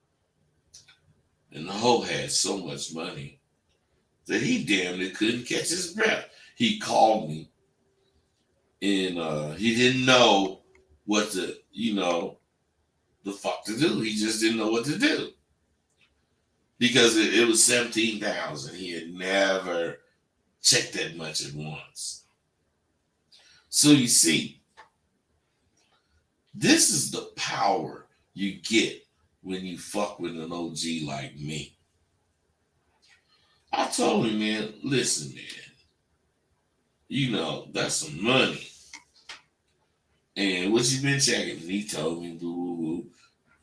and the hoe had so much money that he damn near couldn't catch his breath. He called me, and he didn't know what to, you know, the fuck to do. He just didn't know what to do. Because it was 17,000. He had never checked that much at once. So you see, this is the power you get when you fuck with an OG like me. I told him, man, listen, man, you know, that's some money. And what you been checking? And he told me,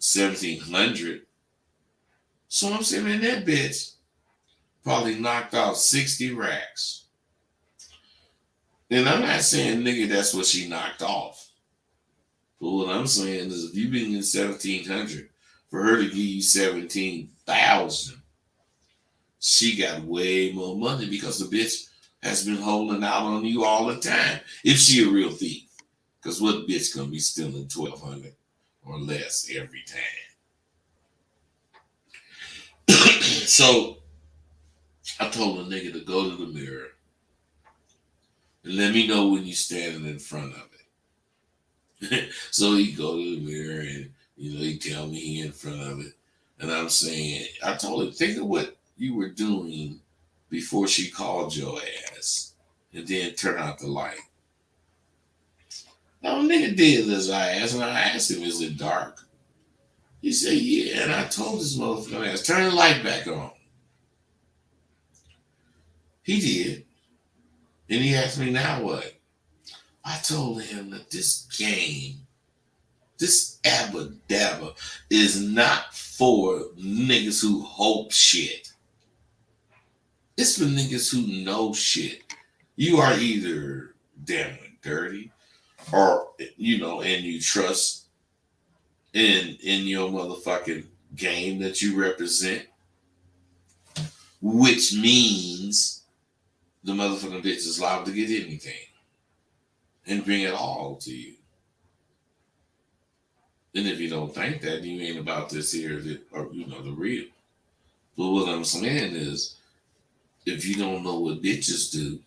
1,700. So I'm saying, man, that bitch probably knocked out 60 racks. And I'm not saying, nigga, that's what she knocked off. But what I'm saying is, if you been in 1,700, for her to give you 17,000, she got way more money because the bitch has been holding out on you all the time. If she a real thief. Because what bitch gonna be stealing 1,200 or less every time? So I told the nigga to go to the mirror and let me know when you're standing in front of it. So he go to the mirror and he tell me he in front of it. And I'm saying, I told him, think of what you were doing before she called your ass. And then turn out the light. Now nigga did as I asked, and I asked him, is it dark? He said, yeah. And I told this motherfucker ass, turn the light back on. He did. And he asked me, now what? I told him that this game, this Abba Dabba, is not for niggas who hope shit. It's for niggas who know shit. You are either damn dirty or, and you trust in your motherfucking game that you represent, which means the motherfucking bitch is liable to get anything and bring it all to you. And if you don't think that, you ain't about this here, or the real. But what I'm saying is, if you don't know what bitches do,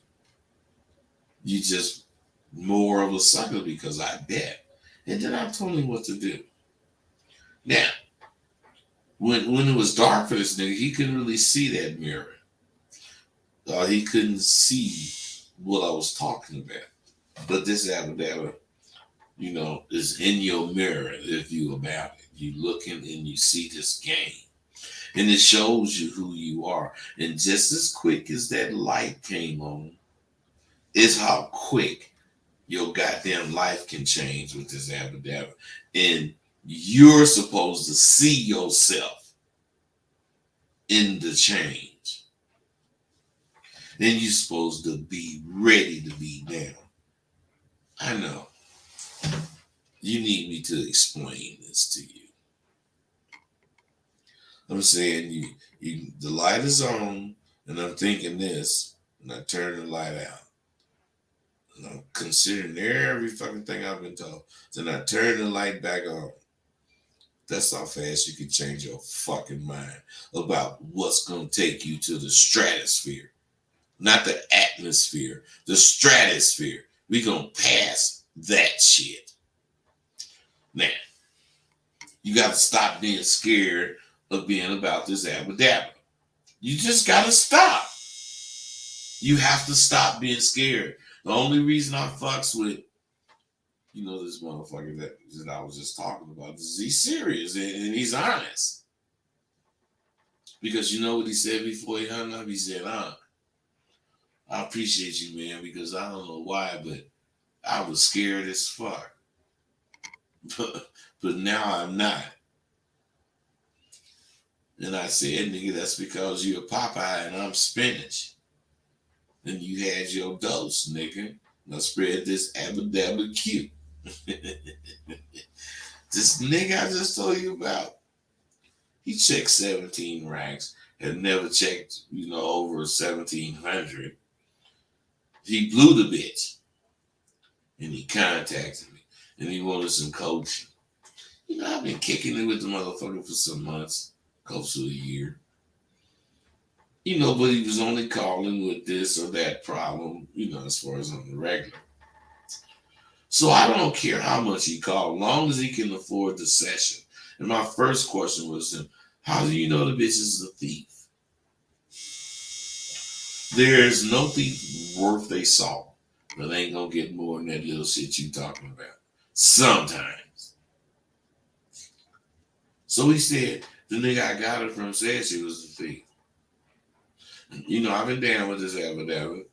you just more of a sucker because I bet. And then I told him what to do. Now, when it was dark for this nigga, he couldn't really see that mirror. He couldn't see what I was talking about. But this Abba Dabba, is in your mirror if you about it. You looking and you see this game. And it shows you who you are. And just as quick as that light came on, is how quick your goddamn life can change with this Abba Dabba. And you're supposed to see yourself in the change. Then you're supposed to be ready to be down. I know. You need me to explain this to you. I'm saying the light is on, and I'm thinking this, and I turn the light out. And I'm considering every fucking thing I've been told. Then I turn the light back on. That's how fast you can change your fucking mind about what's going to take you to the stratosphere. Not the atmosphere, the stratosphere. We're going to pass that shit. Now, you got to stop being scared of being about this Abba Dabba. You just got to stop. You have to stop being scared. The only reason I fucks with, this motherfucker that I was just talking about is he's serious and he's honest. Because you know what he said before he hung up? He said, I appreciate you, man, because I don't know why, but I was scared as fuck. But now I'm not. And I said, nigga, that's because you're Popeye and I'm spinach. And you had your dose, nigga. Now spread this Abba Dabba Q. This nigga I just told you about, he checked 17 ranks, had never checked, over 1,700. He blew the bitch. And he contacted me. And he wanted some coaching. I've been kicking it with the motherfucker for some months, close to a year. But he was only calling with this or that problem, as far as on the regular. So I don't care how much he called, long as he can afford the session. And my first question was to him, how do you know the bitch is a thief? There's no thief worth they salt, but they ain't gonna get more than that little shit you talking about. Sometimes. So he said, the nigga I got it from said she was a thief. I've been down with this Abba Dabba.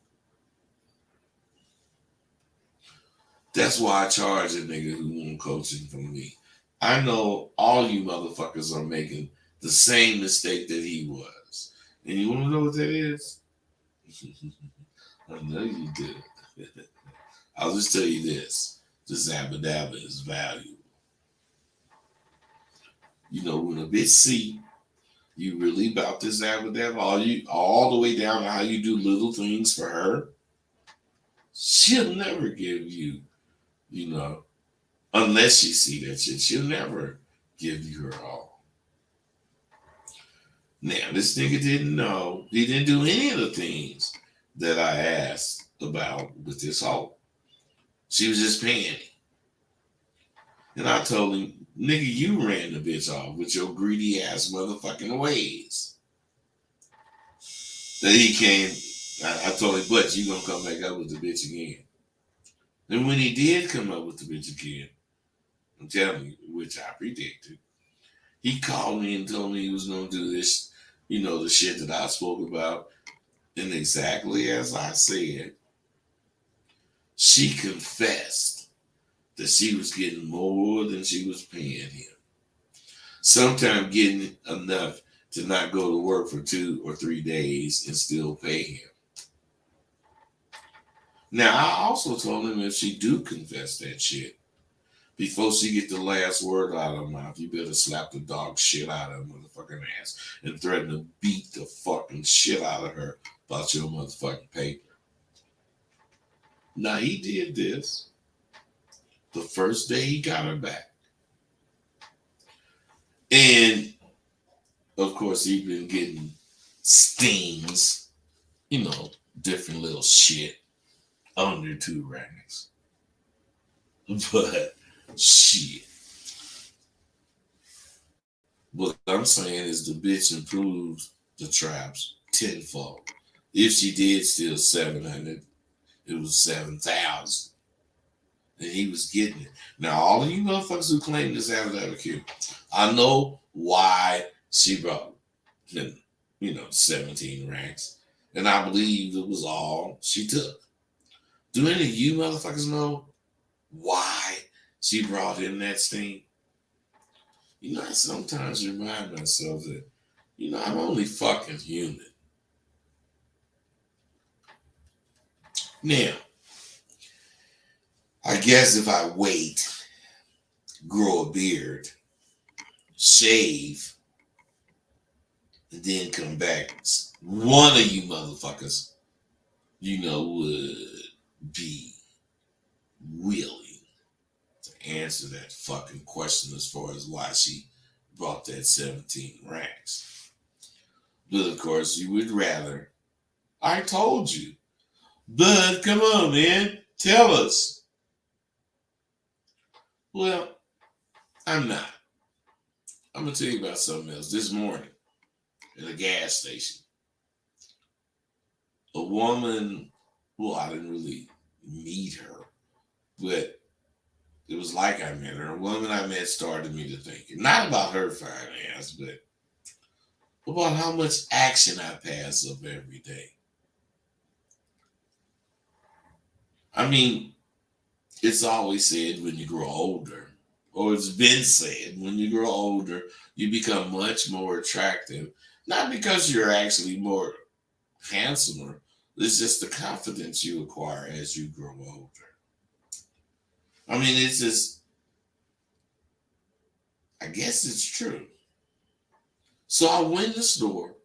That's why I charge a nigga who want coaching from me. I know all you motherfuckers are making the same mistake that he was. And you want to know what that is? I know you do. I'll just tell you this. This Abba Dabba is valuable. When a bitch see you really about this Abba Dabba, all the way down to how you do little things for her, she'll never give you, unless she see that shit, she'll never give you her all. Now, this nigga didn't know. He didn't do any of the things that I asked about with this hoe. She was just paying it. And I told him, nigga, you ran the bitch off with your greedy ass motherfucking ways. Then he came, I told him, but you gonna come back up with the bitch again. And when he did come up with the bitch again, I'm telling you, which I predicted, he called me and told me he was gonna do this, the shit that I spoke about. And exactly as I said, she confessed that she was getting more than she was paying him. Sometimes getting enough to not go to work for 2 or 3 days and still pay him. Now, I also told him if she do confess that shit, before she get the last word out of her mouth, you better slap the dog shit out of her motherfucking ass and threaten to beat the fucking shit out of her about your motherfucking paper. Now, he did this the first day he got her back. And, of course, he's been getting stings, different little shit under 2 ranks. But, shit. What I'm saying is the bitch improves the traps tenfold. If she did steal 700, it was 7,000. And he was getting it. Now, all of you motherfuckers who claim this out of that account, I know why she brought, 17 ranks. And I believe it was all she took. Do any of you motherfuckers know why she brought in that sting? I sometimes remind myself that, I'm only fucking human. Now, I guess if I wait, grow a beard, shave, and then come back, one of you motherfuckers, would be willing to answer that fucking question as far as why she brought that 17 ranks. But of course, you would rather, I told you. Bud, come on, man, tell us. Well, I'm not. I'm going to tell you about something else. This morning at a gas station, a woman, I didn't really meet her, but it was like I met her. A woman I met started me to thinking, not about her fine ass, but about how much action I pass up every day. I mean, it's always said when you grow older, or it's been said, when you grow older, you become much more attractive. Not because you're actually more handsomer, it's just the confidence you acquire as you grow older. I mean, it's just, I guess it's true. So I went to the store.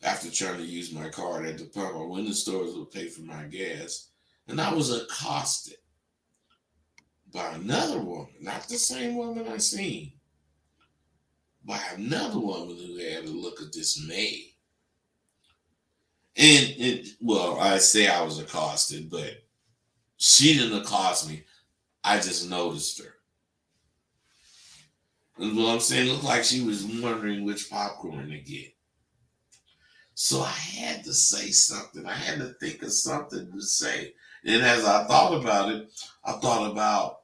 After trying to use my card at the pump, I went to the store to pay for my gas. And I was accosted by another woman, not the same woman I seen, by another woman who had a look of dismay. And I say I was accosted, but she didn't accost me. I just noticed her. And what I'm saying, it looked like she was wondering which popcorn to get. So I had to say something. I had to think of something to say. And as I thought about it, I thought about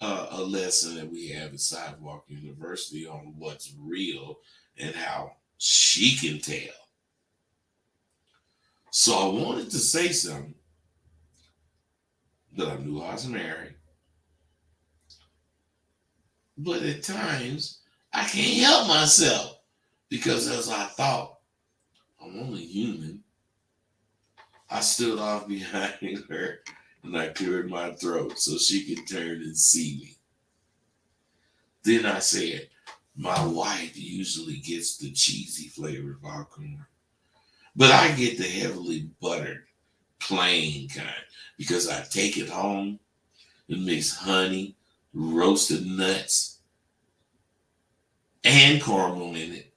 a lesson that we have at Sidewalk University on what's real and how she can tell. So I wanted to say something, but I knew I was married. But at times, I can't help myself because as I thought, I'm only human. I stood off behind her and I cleared my throat so she could turn and see me. Then I said, my wife usually gets the cheesy flavored popcorn, but I get the heavily buttered, plain kind because I take it home and mix honey, roasted nuts, and caramel in it.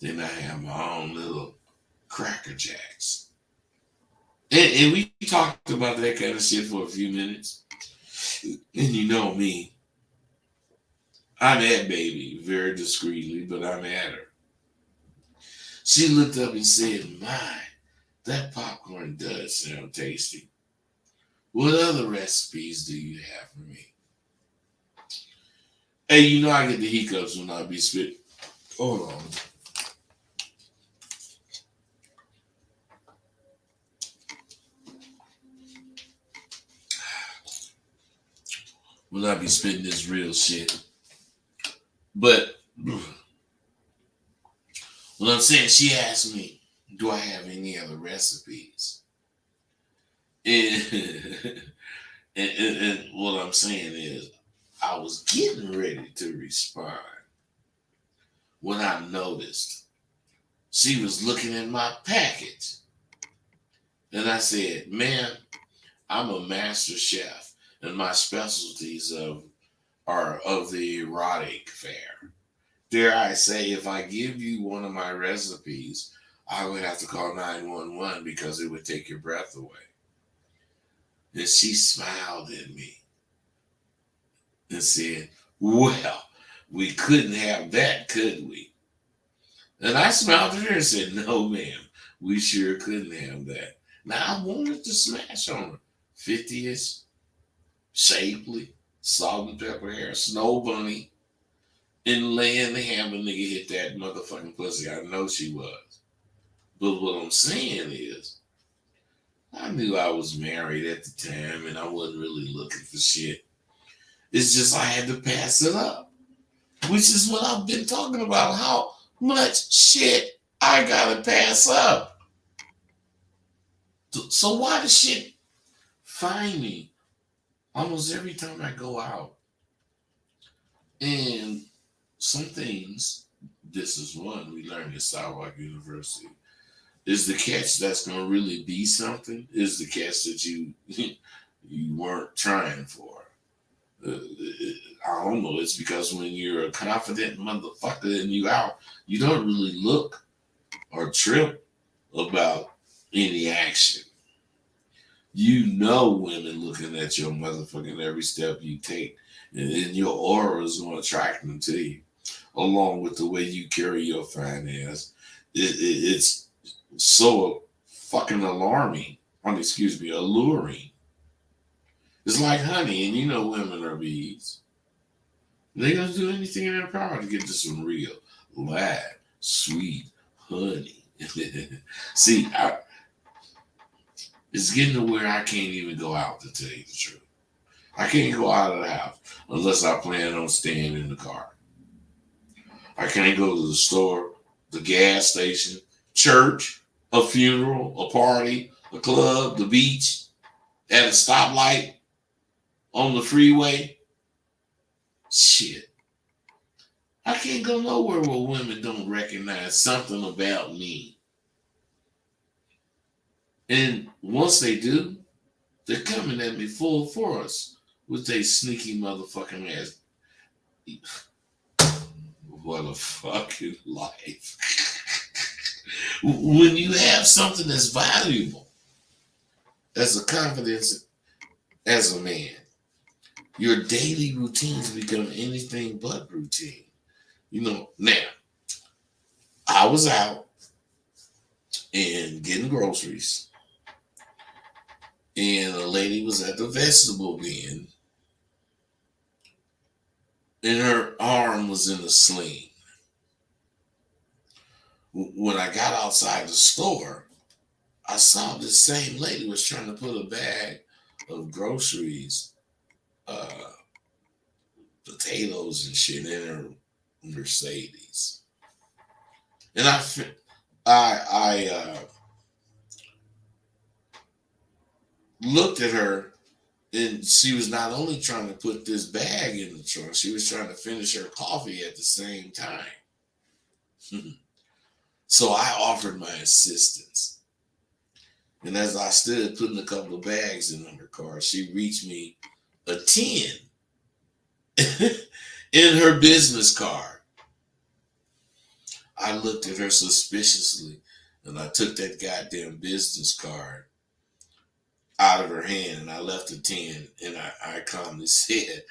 Then I have my own little Cracker Jacks. And we talked about that kind of shit for a few minutes. And you know me, I'm at baby very discreetly, but I'm at her. She looked up and said, "My, that popcorn does sound tasty. What other recipes do you have for me?" Hey, you know I get the hiccups when I be spit. Hold on. When I be spitting this real shit. But what I'm saying, she asked me, do I have any other recipes? And, and what I'm saying is, I was getting ready to respond when I noticed she was looking at my package. And I said, "Ma'am, I'm a master chef, and my specialties are of the erotic fare. Dare I say, if I give you one of my recipes, I would have to call 911 because it would take your breath away." And she smiled at me and said, "Well, we couldn't have that, could we?" And I smiled at her and said, "No, ma'am, we sure couldn't have that." Now I wanted to smash on her. 50-ish, shapely, salt and pepper hair, snow bunny, and laying the hammer nigga hit that motherfucking pussy. I know she was. But what I'm saying is, I knew I was married at the time and I wasn't really looking for shit. It's just I had to pass it up, which is what I've been talking about. How much shit I gotta pass up. So why does shit find me almost every time I go out? And some things, this is one we learned at Southwark University, is the catch that's gonna really be something is the catch that you you weren't trying for. I don't know. It's because when you're a confident motherfucker and you out, you don't really look or trip about any action. You know women looking at your motherfucking every step you take, and then your aura is going to attract them to you, along with the way you carry your fine ass. It's so fucking alarming. Alluring. It's like honey, and you know women are bees. They're gonna do anything in their power to get to some real, live, sweet honey. See, it's getting to where I can't even go out, to tell you the truth. I can't go out of the house unless I plan on staying in the car. I can't go to the store, the gas station, church, a funeral, a party, a club, the beach, at a stoplight, on the freeway. Shit. I can't go nowhere where women don't recognize something about me. And once they do, they're coming at me full force with their sneaky motherfucking ass. What a fucking life. When you have something that's valuable as a confidence as a man, your daily routines become anything but routine. You know, now, I was out and getting groceries, and a lady was at the vegetable bin, and her arm was in a sling. When I got outside the store, I saw this same lady was trying to put a bag of groceries, potatoes and shit in her Mercedes. And I looked at her, and she was not only trying to put this bag in the trunk, she was trying to finish her coffee at the same time. So I offered my assistance. And as I stood putting a couple of bags in her car, she reached me a 10 in her business card. I looked at her suspiciously, and I took that goddamn business card. out of her hand, and I left a 10, and I calmly said,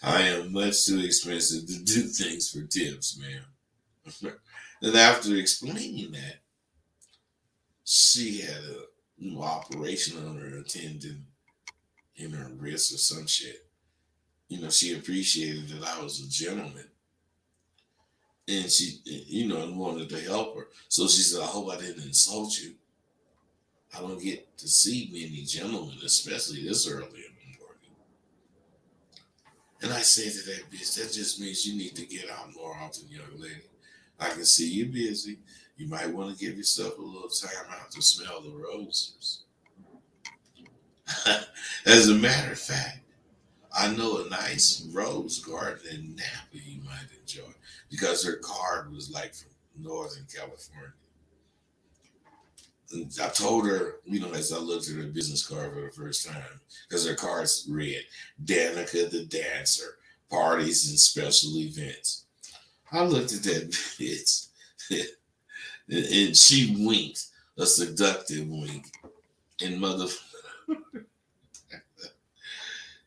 I am much too expensive to do things for tips, ma'am. And after explaining that, she had a operation on her tendon in her wrist or some shit. She appreciated that I was a gentleman. And she, and wanted to help her. So she said, I hope I didn't insult you. I don't get to see many gentlemen, especially this early in the morning. And I said to that bitch, that just means you need to get out more often, young lady. I can see you're busy. You might want to give yourself a little time out to smell the roses. As a matter of fact, I know a nice rose garden in Napa you might enjoy, because her card was like from Northern California. And I told her, as I looked at her business card for the first time, because her card's read, Danica the Dancer, parties and special events. I looked at that bitch and she winked, a seductive wink, and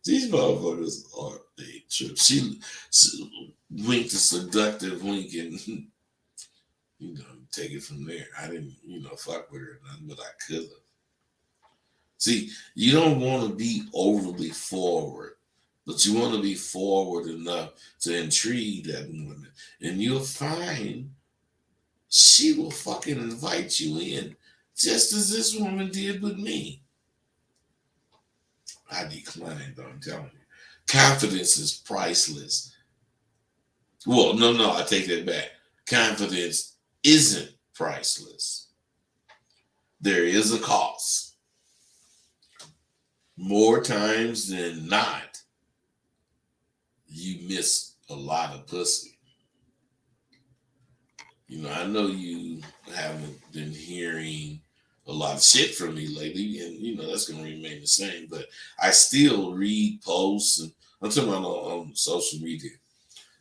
these motherfuckers are a trip. She winked a seductive wink and, take it from there. I didn't, fuck with her or nothing, but I could have. See, you don't want to be overly forward, but you want to be forward enough to intrigue that woman. And you'll find she will fucking invite you in, just as this woman did with me. I declined, though, I'm telling you. Confidence is priceless. Well, no, I take that back. Confidence isn't priceless. There is a cost. More times than not, you miss a lot of pussy. I know you haven't been hearing a lot of shit from me lately, and that's going to remain the same, but I still read posts, and I'm talking about on social media.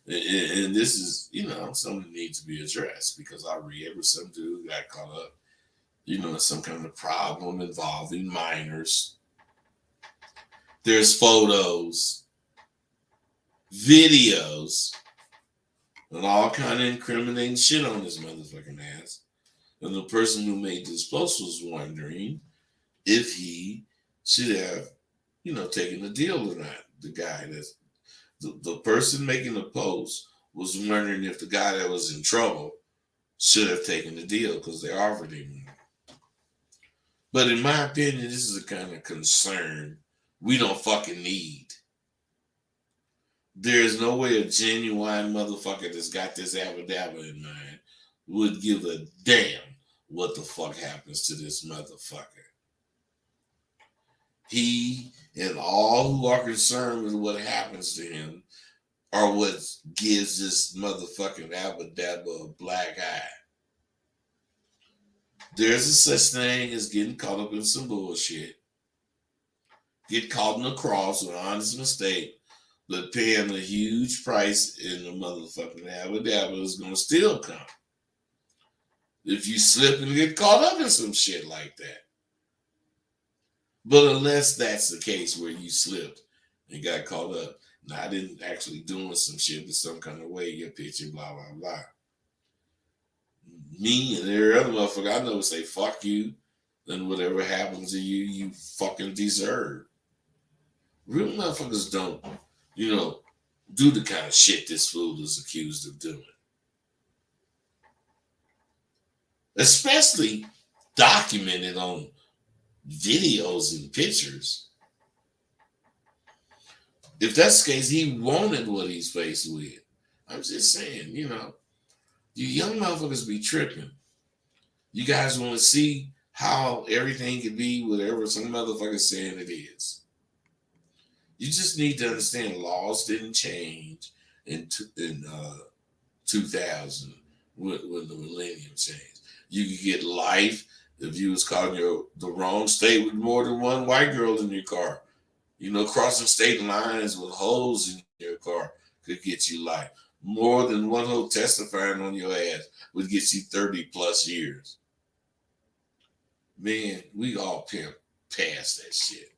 And this is, something that needs to be addressed, because I read where some dude got caught up, in some kind of problem involving minors. There's photos, videos, and all kind of incriminating shit on this motherfucking ass. And the person who made this post was wondering if he should have, taken the deal or not. The guy that's the person making the post was wondering if the guy that was in trouble should have taken the deal because they offered him. But in my opinion, this is a kind of concern we don't fucking need. There's no way a genuine motherfucker that's got this abba-dabba in mind would give a damn what the fuck happens to this motherfucker. He and all who are concerned with what happens to him are what gives this motherfucking abba-dabba a black eye. There's a such thing as getting caught up in some bullshit. Get caught in a cross, an honest mistake, but paying a huge price in the motherfucking abba-dabba is going to still come. If you slip and get caught up in some shit like that. But unless that's the case where you slipped and got caught up, not in actually doing some shit in some kind of way, your picture, blah, blah, blah. Me and every other motherfucker I know would say, fuck you, then whatever happens to you, you fucking deserve. Real motherfuckers don't, do the kind of shit this fool is accused of doing. Especially documented on videos and pictures. If that's the case, he wanted what he's faced with. I'm just saying, you young motherfuckers be tripping. You guys want to see how everything can be whatever some motherfucker saying it is. You just need to understand laws didn't change in 2000 when the millennium changed. You could get life if you was caught in the wrong state with more than one white girl in your car. Crossing state lines with holes in your car could get you life. More than one hoe testifying on your ass would get you 30 plus years. Man, we all pimp. past that shit.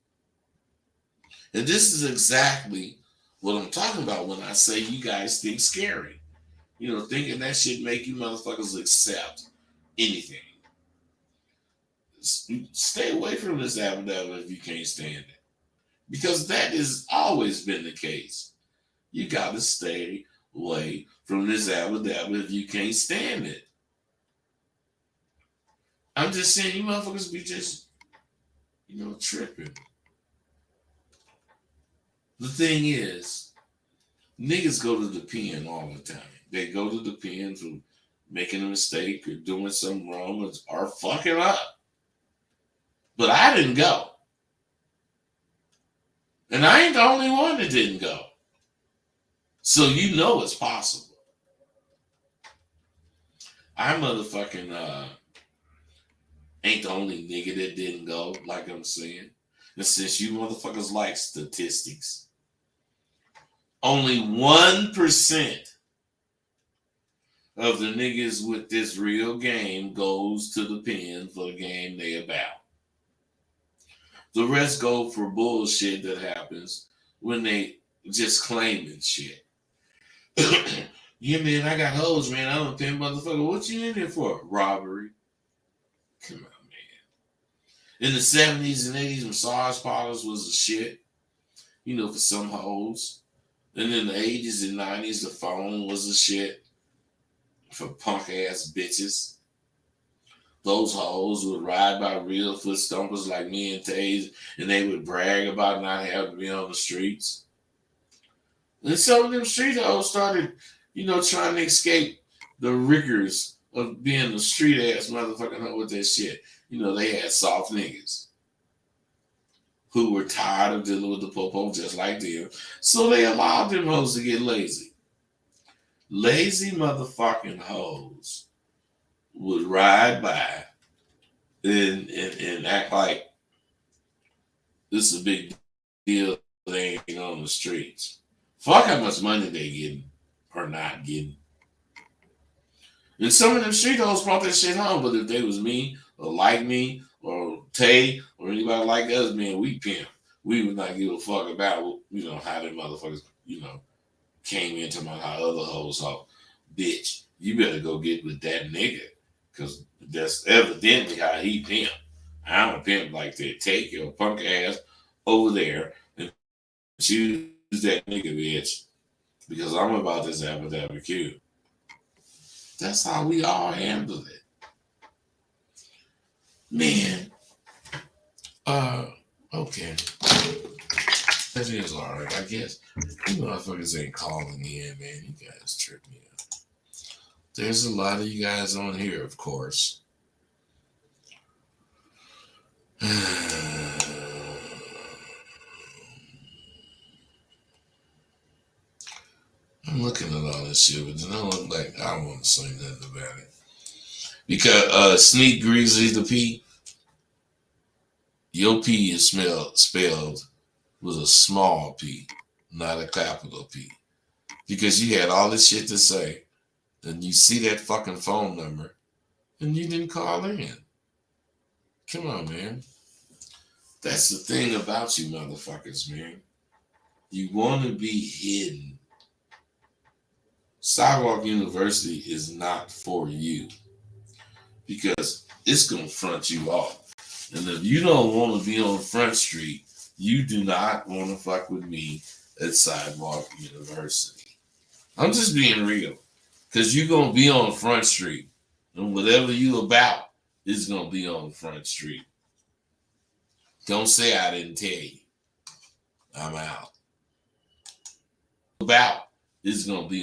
And this is exactly what I'm talking about when I say you guys think scary. You know, thinking that shit make you motherfuckers accept anything. Stay away from this Abu if you can't stand it. Because that has always been the case. You gotta stay away from this Abu if you can't stand it. I'm just saying you motherfuckers be just, tripping. The thing is, niggas go to the pen all the time. They go to the pen for making a mistake or doing something wrong or fucking up. But I didn't go. And I ain't the only one that didn't go. So you know it's possible. I motherfucking ain't the only nigga that didn't go, like I'm saying. And since you motherfuckers like statistics, only 1% of the niggas with this real game goes to the pen for the game they about. The rest go for bullshit that happens when they just claiming shit. Yeah, man, I got hoes, man. I don't think, motherfucker. What you in there for? Robbery. Come on, man. In the 70s and 80s, massage parlors was the shit, for some hoes. And in the 80s and 90s, the phone was the shit for punk ass bitches. Those hoes would ride by real foot stompers like me and Taze, and they would brag about not having to be on the streets. And some of them street hoes started, trying to escape the rigors of being a street ass motherfucking hoe with that shit. They had soft niggas who were tired of dealing with the popo just like them. So they allowed them hoes to get lazy. Lazy motherfucking hoes would ride by and act like this is a big deal. They ain't on the streets. Fuck how much money they getting or not getting. And some of them street hoes brought that shit home, but if they was me or like me or Tay or anybody like us, man, we pimp. We would not give a fuck about, how them motherfuckers, came into my how other hoes talk. Bitch, you better go get with that nigga. Because that's evidently how he pimp. I don't pimp like that. Take your punk ass over there and choose that nigga, bitch. Because I'm about this Abu. That's how we all handle it. Man. Okay. That is alright, I guess. You motherfuckers ain't calling in, man. You guys trip me out. There's a lot of you guys on here, of course. I'm looking at all this shit, but it don't look like I want to say nothing about it. Because Sneak Greasy the P, your P is spelled with a small P, not a capital P. Because you had all this shit to say, and you see that fucking phone number, and you didn't call in. Come on, man. That's the thing about you motherfuckers, man. You want to be hidden. Sidewalk University is not for you because it's going to front you off. And if you don't want to be on Front Street, you do not want to fuck with me at Sidewalk University. I'm just being real because you're going to be on Front Street and whatever you about is going to be on Front Street. Don't say I didn't tell you. I'm out. About is going to be